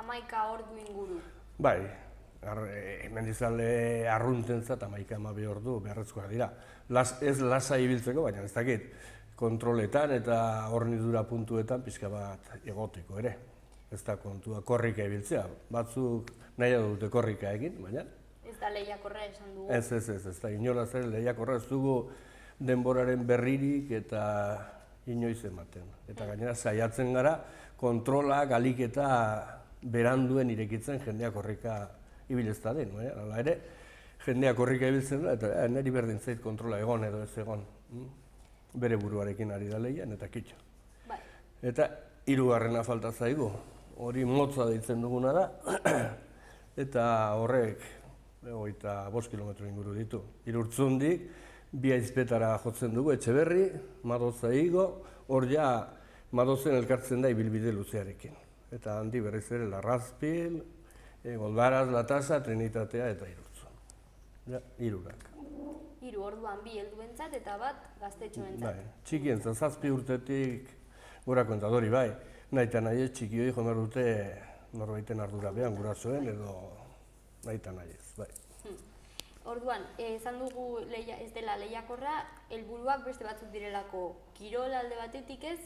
11 ordu inguru. Bai, mendizale arruntentzat 11-12 ordu beharrezkoak dira. Ez lasa ibiltzeko, baina ez dakit, kontroletan eta hornidura puntuetan pixka bat egoteko ere. Ez da kontua korrika ibiltzea, batzuk nahiago dute korrika egin, baina... Ez da lehiakorra esan dugu. Ez da inolaz ere lehiakorra ez dugu denboraren berririk eta inoiz ematen. Eta gainera saiatzen gara kontrolak alik eta beranduen irekitzen jendea korrika ibilezta den. Hala ere, jendea korrika ibiltzen da eta niri berdin zait kontrola egon edo ez egon. Bere buruarekin ari da lehian eta kitxo. Eta hirugarrena falta zaigu. Hori motza deitzen duguna da, eta horrek 25 kilometro inguru ditu. Irurtzundik, bi aizpetara jotzen dugu, Etxeberri, Madoza igo, hor ja Madozen elkartzen da ibilbide luzearekin. Eta handi berriz ere Larrazpil, Goldaraz, Latasa, Trinitatea eta Irurtzun. Ja, hirurak. Hiru orduan bi helduentzat eta bat gaztetxoentzat. Bai, txikientzat 7 urtetik gorako entadori bai. Naita nahi ez txikioi joan behar dute norbaiten ardurapean gurasoen edo naita nahi ez, bai. Orduan, esan dugu ez dela lehiakorra, helburuak beste batzuk direlako kirola alde batetik ez?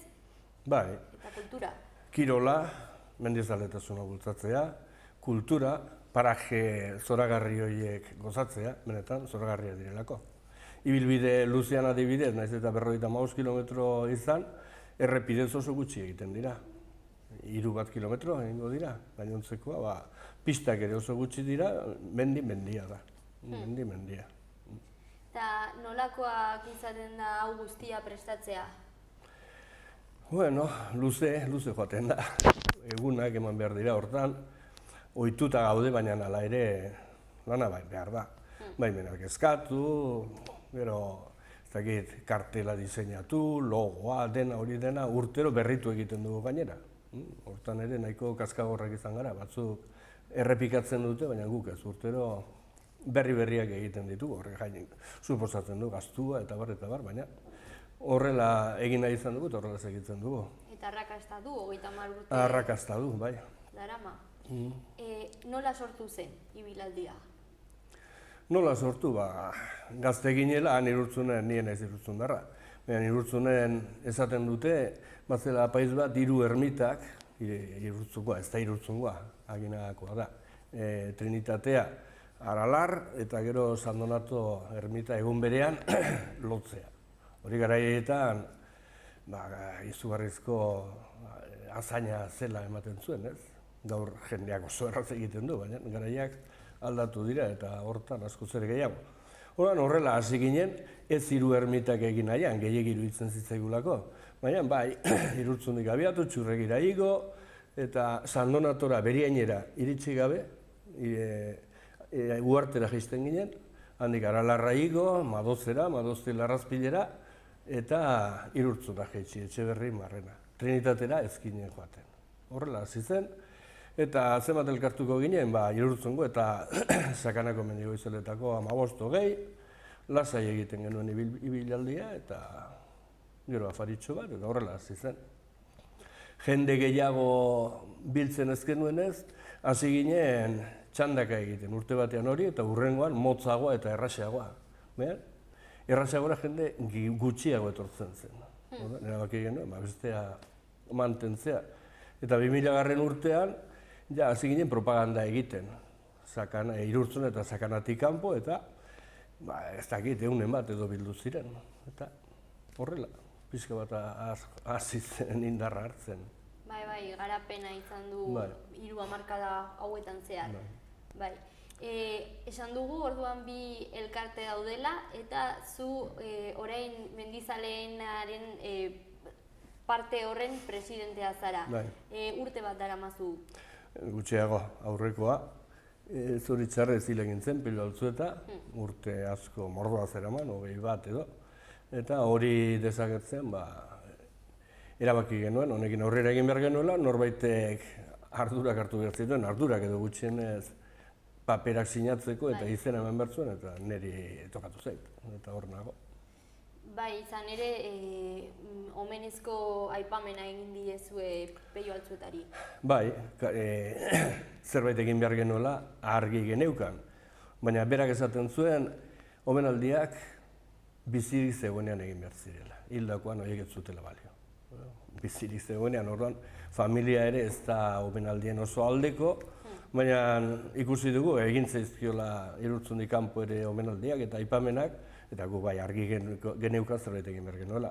Bai. Eta kultura? Kirola, mendizaletasuna bultzatzea, kultura, paraje zoragarri horiek gozatzea, benetan, zoragarria direlako. Ibilbide luzean adibidez, naiz eta 55 kilometro izan, errepidez oso gutxi egiten dira. 3 kilometro egingo dira, gainontzekoa, pistak ere oso gutxi dira, mendia da. Mendia. Eta nolakoak izaten da hau guztia prestatzea? Bueno, luze joaten da. Egunak eman behar dira hortan, ohituta gaude, baina hala ere lana behar da. Baimenak eskatu, gero kartela diseinatu, logoa, dena hori dena, urtero berritu egiten dugu gainera. Hortan ere nahiko kaskagorrak izan gara, batzuk errepikatzen dute, baina guk ez urtero berriak egiten ditugu, horrek jainin suposatzen du, gastua eta bar, baina horrela egin nahi izan dugu eta horrela segitzen dugu. Eta arrakasta du, 30 urte? Arrakasta du, bai. Darama. Nola sortu zen ibilaldia? Nola sortu? Gazte ginela, han Irurtzunen, nien ez Irurtzun darra. Baina Irurtzunen esaten dute, bazela apaiz bat, 3 ermitak, Irurtzungoa, ez da Irurtzungoa, aginagakoa da. Trinitatea, Aralar, eta gero San Donato ermita egun berean lotzea. Hori garaietan, izugarrizko azaina zela ematen zuen, ez? Gaur jendeak oso erraz egiten du, baina garaiak aldatu dira eta hortan asko zer gehiago. Horrela hasi ginen, ez 3 ermitak egin nahian, gehiagiru itzen zitzaigulako. Baina bai, Irurtzundik abiatu, Txurregira igo, eta San Donatora beriainera iritsi gabe, uhartera jaisten ginen, handik Aralarra igo, Madozera, Madozti Larrazpilera, eta Irurtzuna jaitsi, Etxeberri Marrena. Trinitatera ezkinen joaten. Horrela hasi zen, eta zenbat elkartuko ginen, Irurtzungo eta Sakanako mendigo izeletako 15-20, lasai egiten genuen ibilaldia, eta gero afaritxo bat, eta horrela hasi zen. Jende gehiago biltzen ez genuenez, hasi ginen txandaka egiten, urte batean hori, eta hurrengoan motzagoa eta erraxeagoa. Erraxeagoa jende gutxiago etortzen zen. Erabaki genuen, bestea mantentzea. Eta 2000 urtean, hasi ginen propaganda egiten. Irurtzun eta Sakanatik kanpo, eta ez dakit, egunen bat edo bildu ziren, eta horrela, pixka bat hasi zen indarra hartzen. Bai, garapena izan du 3 hamarkada hauetan zehar. Bai. Esan dugu, orduan bi elkarte daudela, eta zu orain Mendizaleenaren parte horren presidentea zara. Urte bat daramazu. Gutxiago aurrekoa, zoritxarrez hil egin zen, pilo altzueta, urte asko mordoa zeraman, 21 edo, eta hori desagertzen, erabaki genuen, honekin aurrera egin behar genuela, norbaitek ardurak hartu behar zituen, ardurak edo gutxienez paperak sinatzeko eta izena eman behar zuen, eta niri tokatu zait, eta hor nago. Bai, izan ere, omenezko aipamena egin diezue Pello Altzuetari. Bai, zerbait egin behar genuela argi geneukan, baina berak esaten zuen, omenaldiak bizirik zegoenean egin behar zirela, hildakoan horiek ez zutela balio. Bizirik zegoenean, orduan, familia ere ez da omenaldien oso aldeko, baina ikusi dugu egin zaizkiola Irurtzundi kanpo ere omenaldiak eta aipamenak, eta gu bai argi geneukan zerbait egin behar genuela.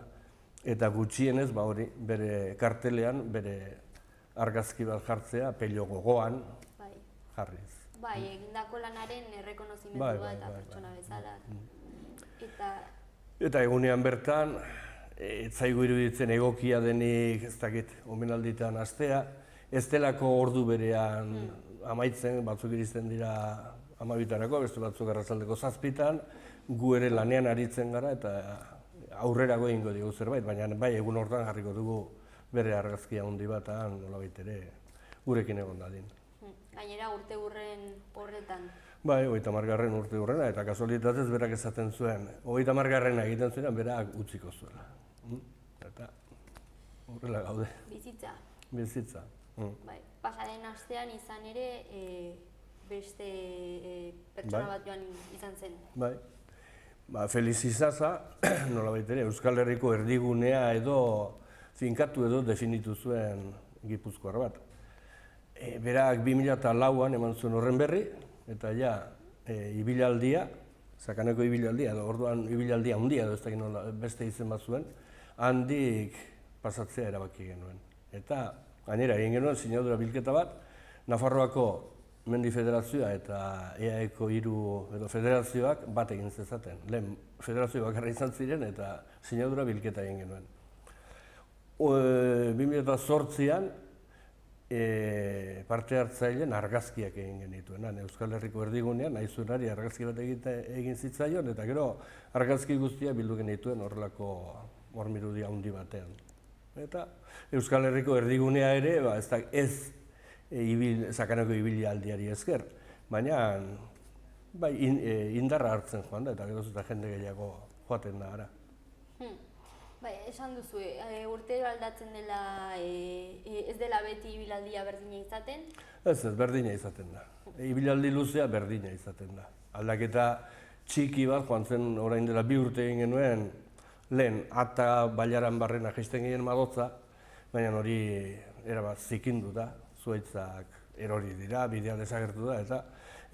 Eta gutxienez, hori bere kartelean, bere argazki bat jartzea, Pello gogoan jarriz. Bai, egindako lanaren errekonozimendua eta pertsona bezala. Eta egunean bertan, ez zaigu iruditzen egokia denik, ez dakit, omenalditan hastea, ez delako ordu berean amaitzen, batzuk iristen dira 12tarako, beste batzuk arratsaldeko 7tan, gu ere lanean aritzen gara eta aurrerago egingo dugu zerbait, baina bai egun hortan jarriko dugu bere argazkia handi batan, nolabait ere gurekin egon dadin. Gainera urte horretan. Bai, 30. urte hurrena, eta kasualitatez berak esaten zuen, 30. egiten zuenean berak utziko zuela. Eta horrela gaude. Bizitza. Bai, pasaren astean izan ere beste pertsona bat joan izan zen. Bai, Feliz Izaza, nolabait ere, Euskal Herriko erdigunea edo finkatu edo definitu zuen gipuzkoar bat. Berak 2004an eman zuen horren berri, eta ja, ibilaldia, Sakaneko ibilaldia, orduan ibilaldia handia edo ez da beste izen bat zuen, handik pasatzea erabaki genuen. Eta gainera egin genuen sinadura bilketa bat, Nafarroako Mendi Federazioa eta EAeko 3 edo federazioak bat egin zezaten. Lehen federazio bakarra izan ziren eta sinadura bilketa egin genuen. 2008an parte hartzaileen argazkiak egin genituen. Euskal Herriko erdigunean, Aizunari argazki bat egin zitzaion, eta gero argazki guztia bildu genituen horrelako hormirudi handi batean. Eta Euskal Herriko erdigunea ere, ez Sakaneko ibilaldiari esker, baina indarra hartzen joan da, eta gero eta jende gehiago joaten da gara. Bai, esan duzu, urtero aldatzen dela, ez dela beti ibilaldia berdina izaten? Ez, berdina izaten da. Ibilaldi luzea berdina izaten da. Aldaketa txiki bat, joan zen orain dela 2 urte egin genuen, lehen ata bailaran barrena jaisten ginen madotza, baina hori erabat zikindu da, zuaitzak erori dira, bidea desagertu da, eta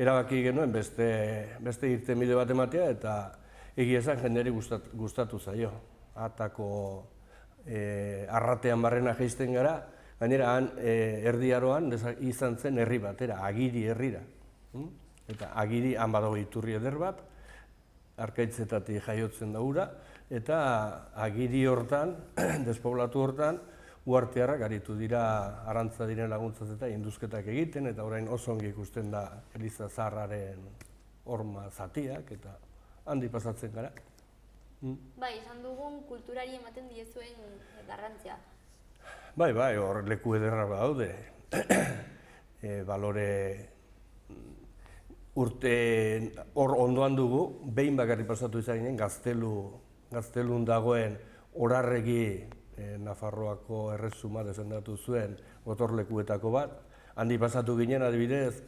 erabaki genuen beste irtenbide bat ematea, eta egia esan jenderi gustatu zaio. Atako arratean barrena jaisten gara, gainera erdi aroan izan zen herri batera, Agiri herrira. Eta Agiri han badago iturri eder bat, Arkaitzetatik jaiotzen da ura, eta Agiri hortan, despoblatu hortan, uhartearrak aritu dira arantza diren laguntzaz eta induzketak egiten, eta orain oso ongi ikusten da Eliza Zaharraren horma zatiak, eta handi pasatzen gara. Bai, esan dugun kulturari ematen diezuen garrantzia. Bai, hor leku ederra daude. Balore urte hor ondoan dugu, behin bakarri pasatu izan ginen, Gaztelun dagoen Orarregi Nafarroako erresuma defendatu zuen gotorlekuetako bat. Handi pasatu ginen adibidez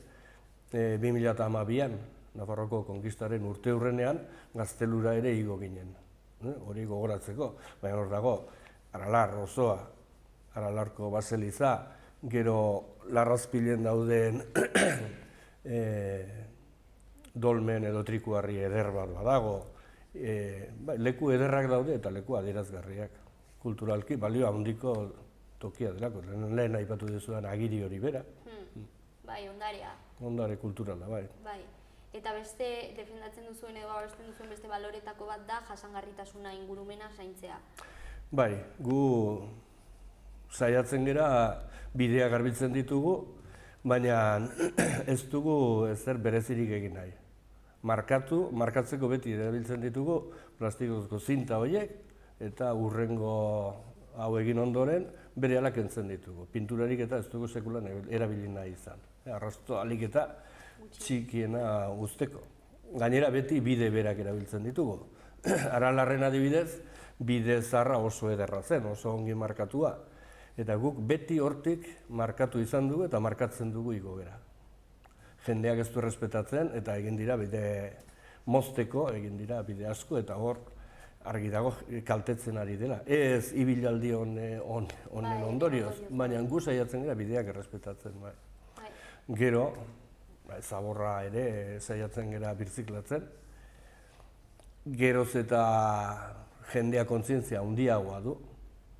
2012an, Nafarroako konkistaren urte hurrenean, Gaztelura ere igo ginen. Hori gogoratzeko, baina hor dago, Aralar, Osoa, Aralarko Baseliza, gero Larrazpilen dauden dolmen edo trikuharri eder bat badago. Leku ederrak daude eta leku adierazgarriak. Kulturalki balio handiko tokia delako. Lehen aipatu dizudan agiri hori bera. Bai, ondarea. Ondare kulturala, bai. Bai. Eta beste defendatzen duzuen edo babesten duzuen beste baloretako bat da jasangarritasuna ingurumena zaintzea. Bai, gu saiatzen gera bidea garbitzen ditugu, baina ez dugu ezer berezirik egin nahi. Markatzeko beti erabiltzen ditugu plastikozko zinta horiek eta urrengo hau egin ondoren berehala kentzen ditugu. Pinturarik eta ez dugu sekulan erabili nahi izan. Arrasto alik eta txikiena uzteko. Gainera beti bide berak erabiltzen ditugu. Aralarren adibidez, bide zaharra oso ederra zen, oso ongi markatua. Eta guk beti hortik markatu izan dugu eta markatzen dugu igobera. Jendeak ez du errespetatzen eta egin dira bide mozteko, egin dira bide asko eta hor argi dago kaltetzen ari dela. Ez ibilaldi honen ondorioz, baina gu saiatzen gara bideak errespetatzen. Gero, zaborra ere saiatzen gara birziklatzen. Geroz eta jendea kontzientzia handiagoa du.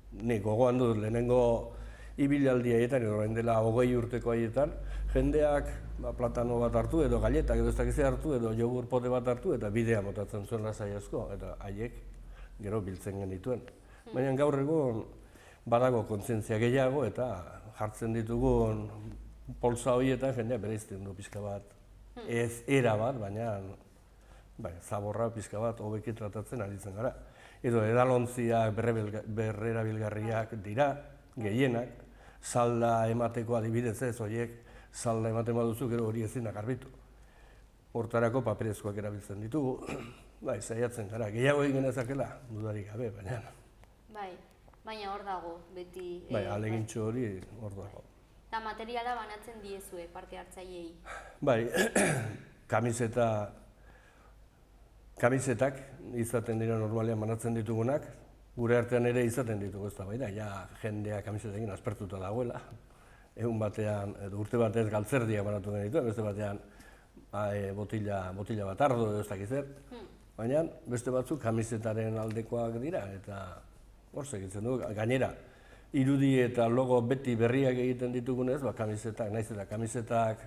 Nik gogoan dut lehenengo ibilaldi haietan, edo orain dela 20 urteko haietan, jendeak platano bat hartu edo galletak edo ez dakize hartu edo jogur pote bat hartu eta bidea motatzen zuen lasai asko eta haiek gero biltzen genituen. Baina gaur egun badago kontzientzia gehiago eta jartzen ditugun poltsa horietan jendea bereizten du pixka bat. Ez era bat, baina zaborra pixka bat hobeki tratatzen aritzen gara. Edo edalontziak berrerabilgarriak dira, gehienak, salda emateko adibidez ez, horiek salda ematen baduzu gero hori ezin garbitu. Hortarako paperezkoak erabiltzen ditugu, saiatzen gara, gehiago egin genezakela, dudarik gabe, baina. Baina hor dago, beti. Alegintxo hori hor dago. Eta materiala banatzen diezue parte hartzaileei. Kamisetak izaten dira normalean banatzen ditugunak, gure artean ere izaten ditugu ez da, jendea kamisetekin aspertuta dagoela. Egun batean, urte batez galtzerdiak banatu genituen, beste batean botila bat ardo edo ez dakiz zer. Baina beste batzuk kamisetaren aldekoak dira eta hor segitzen du. Gainera, irudi eta logo beti berriak egiten ditugunez, kamisetak, naiz eta kamisetak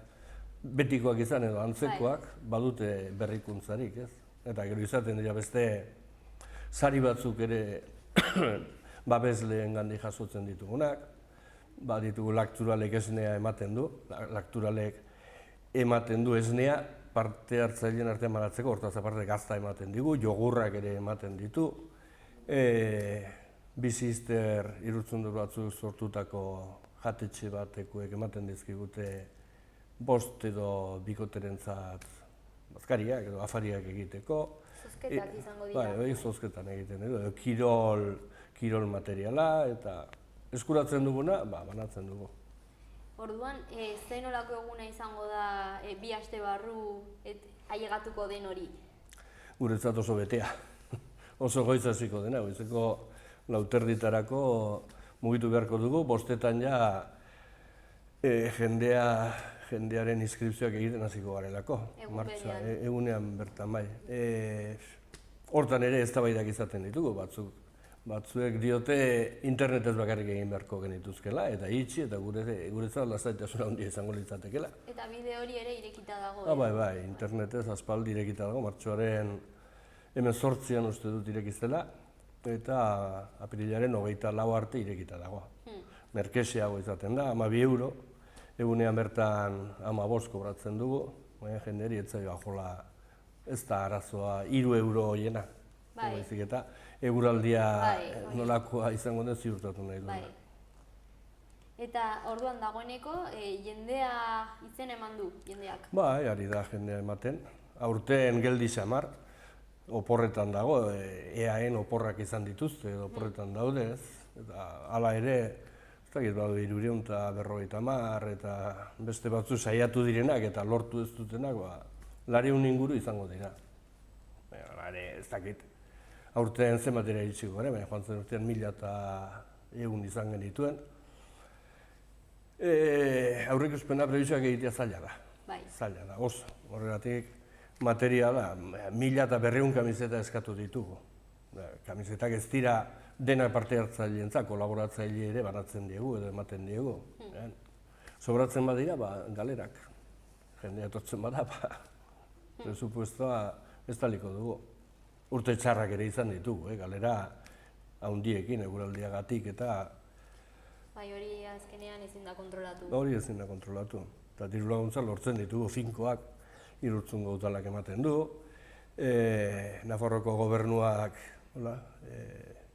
betikoak izan edo antzekoak badute berrikuntzarik, ez? Eta gero izaten dira beste sari batzuk ere babesleen gandik jasotzen ditugunak, ditugu lakturalek esnea ematen du, lakturalek ematen du esnea parte hartzaileen artean banatzeko, hortaz aparte gazta ematen digu, jogurrak ere ematen ditu, bizizter irurtzundur batzuk sortutako jatetxe batekuek ematen dizkigute 5 edo bikoterentzat bazkariak edo afariak egiteko. Zozketak izango dira. Zozketan egiten edo kirol materiala eta eskuratzen duguna, banatzen dugu. Orduan, zein nolako eguna izango da 2 aste barru ailegatuko den hori? Guretzat oso betea. Oso goiz hasiko dena, goizeko 4:00 mugitu beharko dugu, 5:00 ja jendearen inskripzioak egiten hasiko garelako. Egunean bertan bai. Hortan ere eztabaidak izaten ditugu, batzuek diote internetez bakarrik egin beharko genituzkela, eta itxi, eta guretzat lasaitasuna handia izango litzatekeela. Eta bide hori ere irekita dago? Bai, internetez aspaldi irekita dago, martxoaren 18an uste dut irekizela, eta apirilaren 24 arte irekita dago. Merkexeago izaten da, 12 euro, egunean bertan 15 kobratzen dugu, baina jenderi etzaioa jola ez da arazoa 3 euro hoiena. Baizik eta eguraldia nolakoa izango den ziurtatu nahi duena. Eta orduan dagoeneko jendea izen eman du, jendeak? Bai, ari da jendea ematen. Aurten geldi xamar, oporretan dago, EAen oporrak izan dituzte, oporretan daude ez. Eta hala ere, ez dakit badu 350 eta beste batzu saiatu direnak eta lortu ez dutenak, 200 inguru izango dira. Ez dakit. Aurten zenbatera iritsiko gara, baina joan zen urtean 1100 izan genituen. Aurreikuspena prebisioak egitea zaila da. Zaila da, oso. Horregatik materiala, 1.200 kamiseta eskatu ditugu. Kamisetak ez dira denak parte hartzaileentzat, kolaboratzaile ere banatzen diegu edo ematen diegu. Sobratzen badira, galerak. Jendea etortzen bada, presupuestoa ez taliko dugu. Urte txarrak ere izan ditugu, galera handiekin, eguraldiagatik eta... Bai, hori azkenean ezin da kontrolatu. Hori ezin da kontrolatu. Eta diru laguntza lortzen ditugu, finkoak Irurtzungo udalak ematen du, Nafarroko gobernuak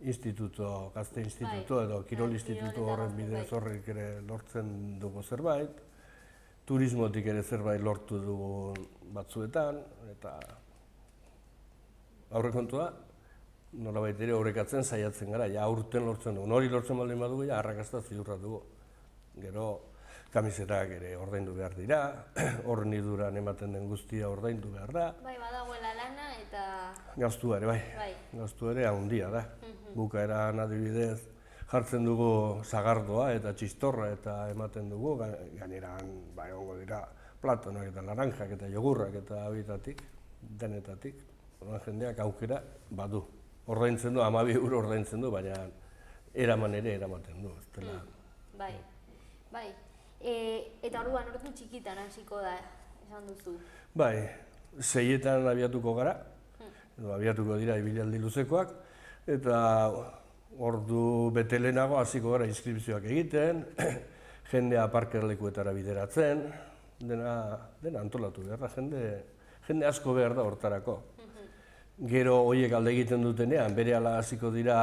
instituto, gazte instituto edo kirol instituto horren bidez horrek ere lortzen dugu zerbait, turismotik ere zerbait lortu dugu batzuetan, eta aurrekontua nolabait ere horrekatzen saiatzen gara, ja aurten lortzen dugu. Hori lortzen baldin badugu, ja arrakasta ziurra dugu. Gero, kamisetak ere ordaindu behar dira, horniduran ematen den guztia ordaindu behar da. Bai, badagoela lana eta... Gastua ere, bai. Gastua ere handia da. Bukaeran adibidez jartzen dugu sagardoa eta txistorra eta ematen dugu, gaineran egongo dira platonak eta laranjak eta jogurrak eta abitatik, denetatik. Jendeak aukera badu. Ordaintzen du, 12 euro ordaintzen du, baina eraman ere eramaten du. Bai, bai. Eta orduan ordu txikitan hasiko da, esan duzu? Bai, 6etan abiatuko gara, abiatuko dira ibilaldi luzekoak, eta ordu bete lehenago hasiko gara inskripzioak egiten, jendea parkerlekuetara bideratzen, dena antolatu behar da, jende asko behar da hortarako. Gero horiek alde egiten dutenean, berehala hasiko dira,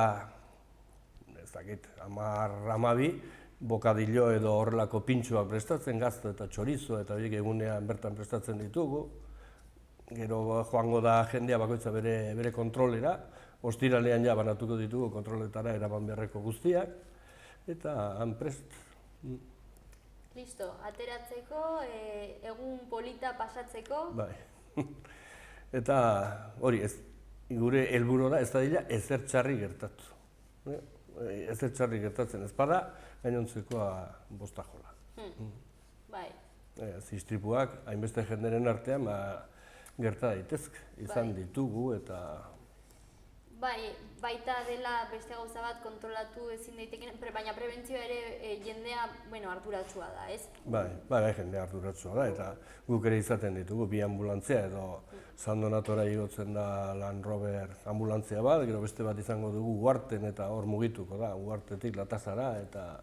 ez dakit, 10-12, bokadillo edo horrelako pintxoak prestatzen, gazto eta txorizo eta horiek egunean bertan prestatzen ditugu. Gero joango da jendea bakoitza bere kontrolera, ostiralean ja banatuko ditugu kontroletara eraman beharreko guztiak, eta han prest. Listo, ateratzeko, egun polita pasatzeko. Bai, eta hori, gure helburua da ez da dira ezer txarri gertatu. Ezer txarri gertatzen ez bada, gainontzekoa bosta jola. Bai. Istripuak, hainbeste jenderen artean, gerta daitezke, izan ditugu eta... Bai, baita dela beste gauza bat kontrolatu ezin daiteken, baina prebentzioa ere jendea arduratsua da, ez? Bai, jendea arduratsua da, eta guk ere izaten ditugu, bi ambulantzia edo San Donatora igotzen da Land Rover ambulantzia bat, gero beste bat izango dugu Uharten eta hor mugituko da, Uhartetik Latazara, eta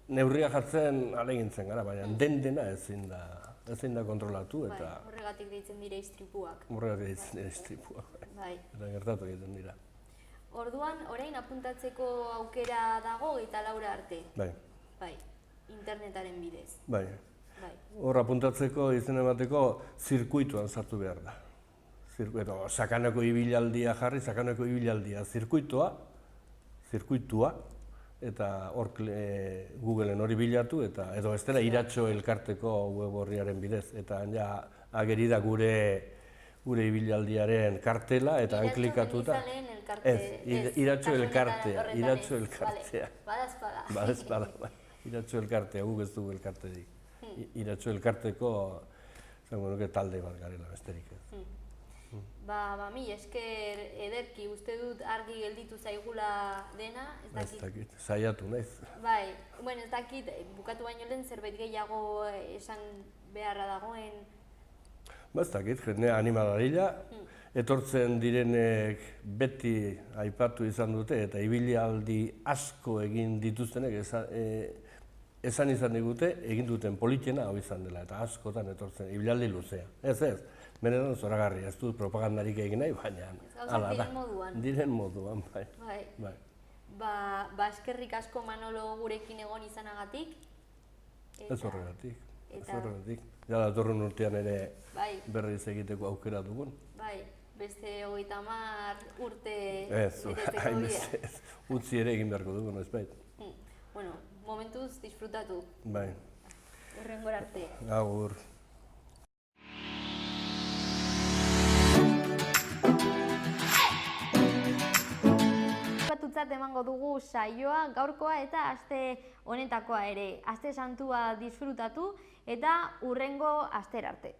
neurria jartzen ahalegintzen gara, baina dena ezin da kontrolatu eta... Horregatik deitzen dira istripuak. Horregatik deitzen dira istripuak, bai. Eta gertatu egiten dira. Orduan, orain apuntatzeko aukera dago 24 arte? Bai. Bai, internetaren bidez. Bai. Hor apuntatzeko izen emateko zirkuituan sartu behar da. Sakanako ibilaldia jarri, sakanako ibilaldia zirkuitua, eta hor Googleen hori bilatu, edo ez dela Iratxo elkarteko web horriaren bidez, eta ageri da gure ibilaldiaren kartela, eta han klikatuta... Iratxo elkartea. Badazpada. Iratxo elkartea, guk ez dugu elkarterik. Iratxo elkarteko talde bat garela besterik ez. Mi esker ederki, uste dut argi gelditu zaigula dena, ez dakit. Saiatu naiz. Bai, ez dakit, bukatu baino lehen zerbait gehiago esan beharra dagoen. Ez dakit, jendea animadarila, etortzen direnek beti aipatu izan dute eta ibilaldi asko egin dituztenek esan izan digute, egin duten politena hau izan dela eta askotan etortzen ibilaldi luzea. Ez, benetan zoragarria, ez dut propagandarik egin nahi, baina hala da. Diren moduan, bai. Eskerrik asko Manolo gurekin egon izanagatik. Ez horregatik. Jada datorren urtean ere berriz egiteko aukera dugun. Bai, beste 30 urte betetzeko dira. Utzi ere egin beharko dugun, ez bait. Momentuz disfrutatu. Bai. Hurrengora arte. Agur. Tutzat emango dugu saioa, gaurkoa eta aste honetakoa ere. Aste santua disfrutatu eta hurrengo astera arte.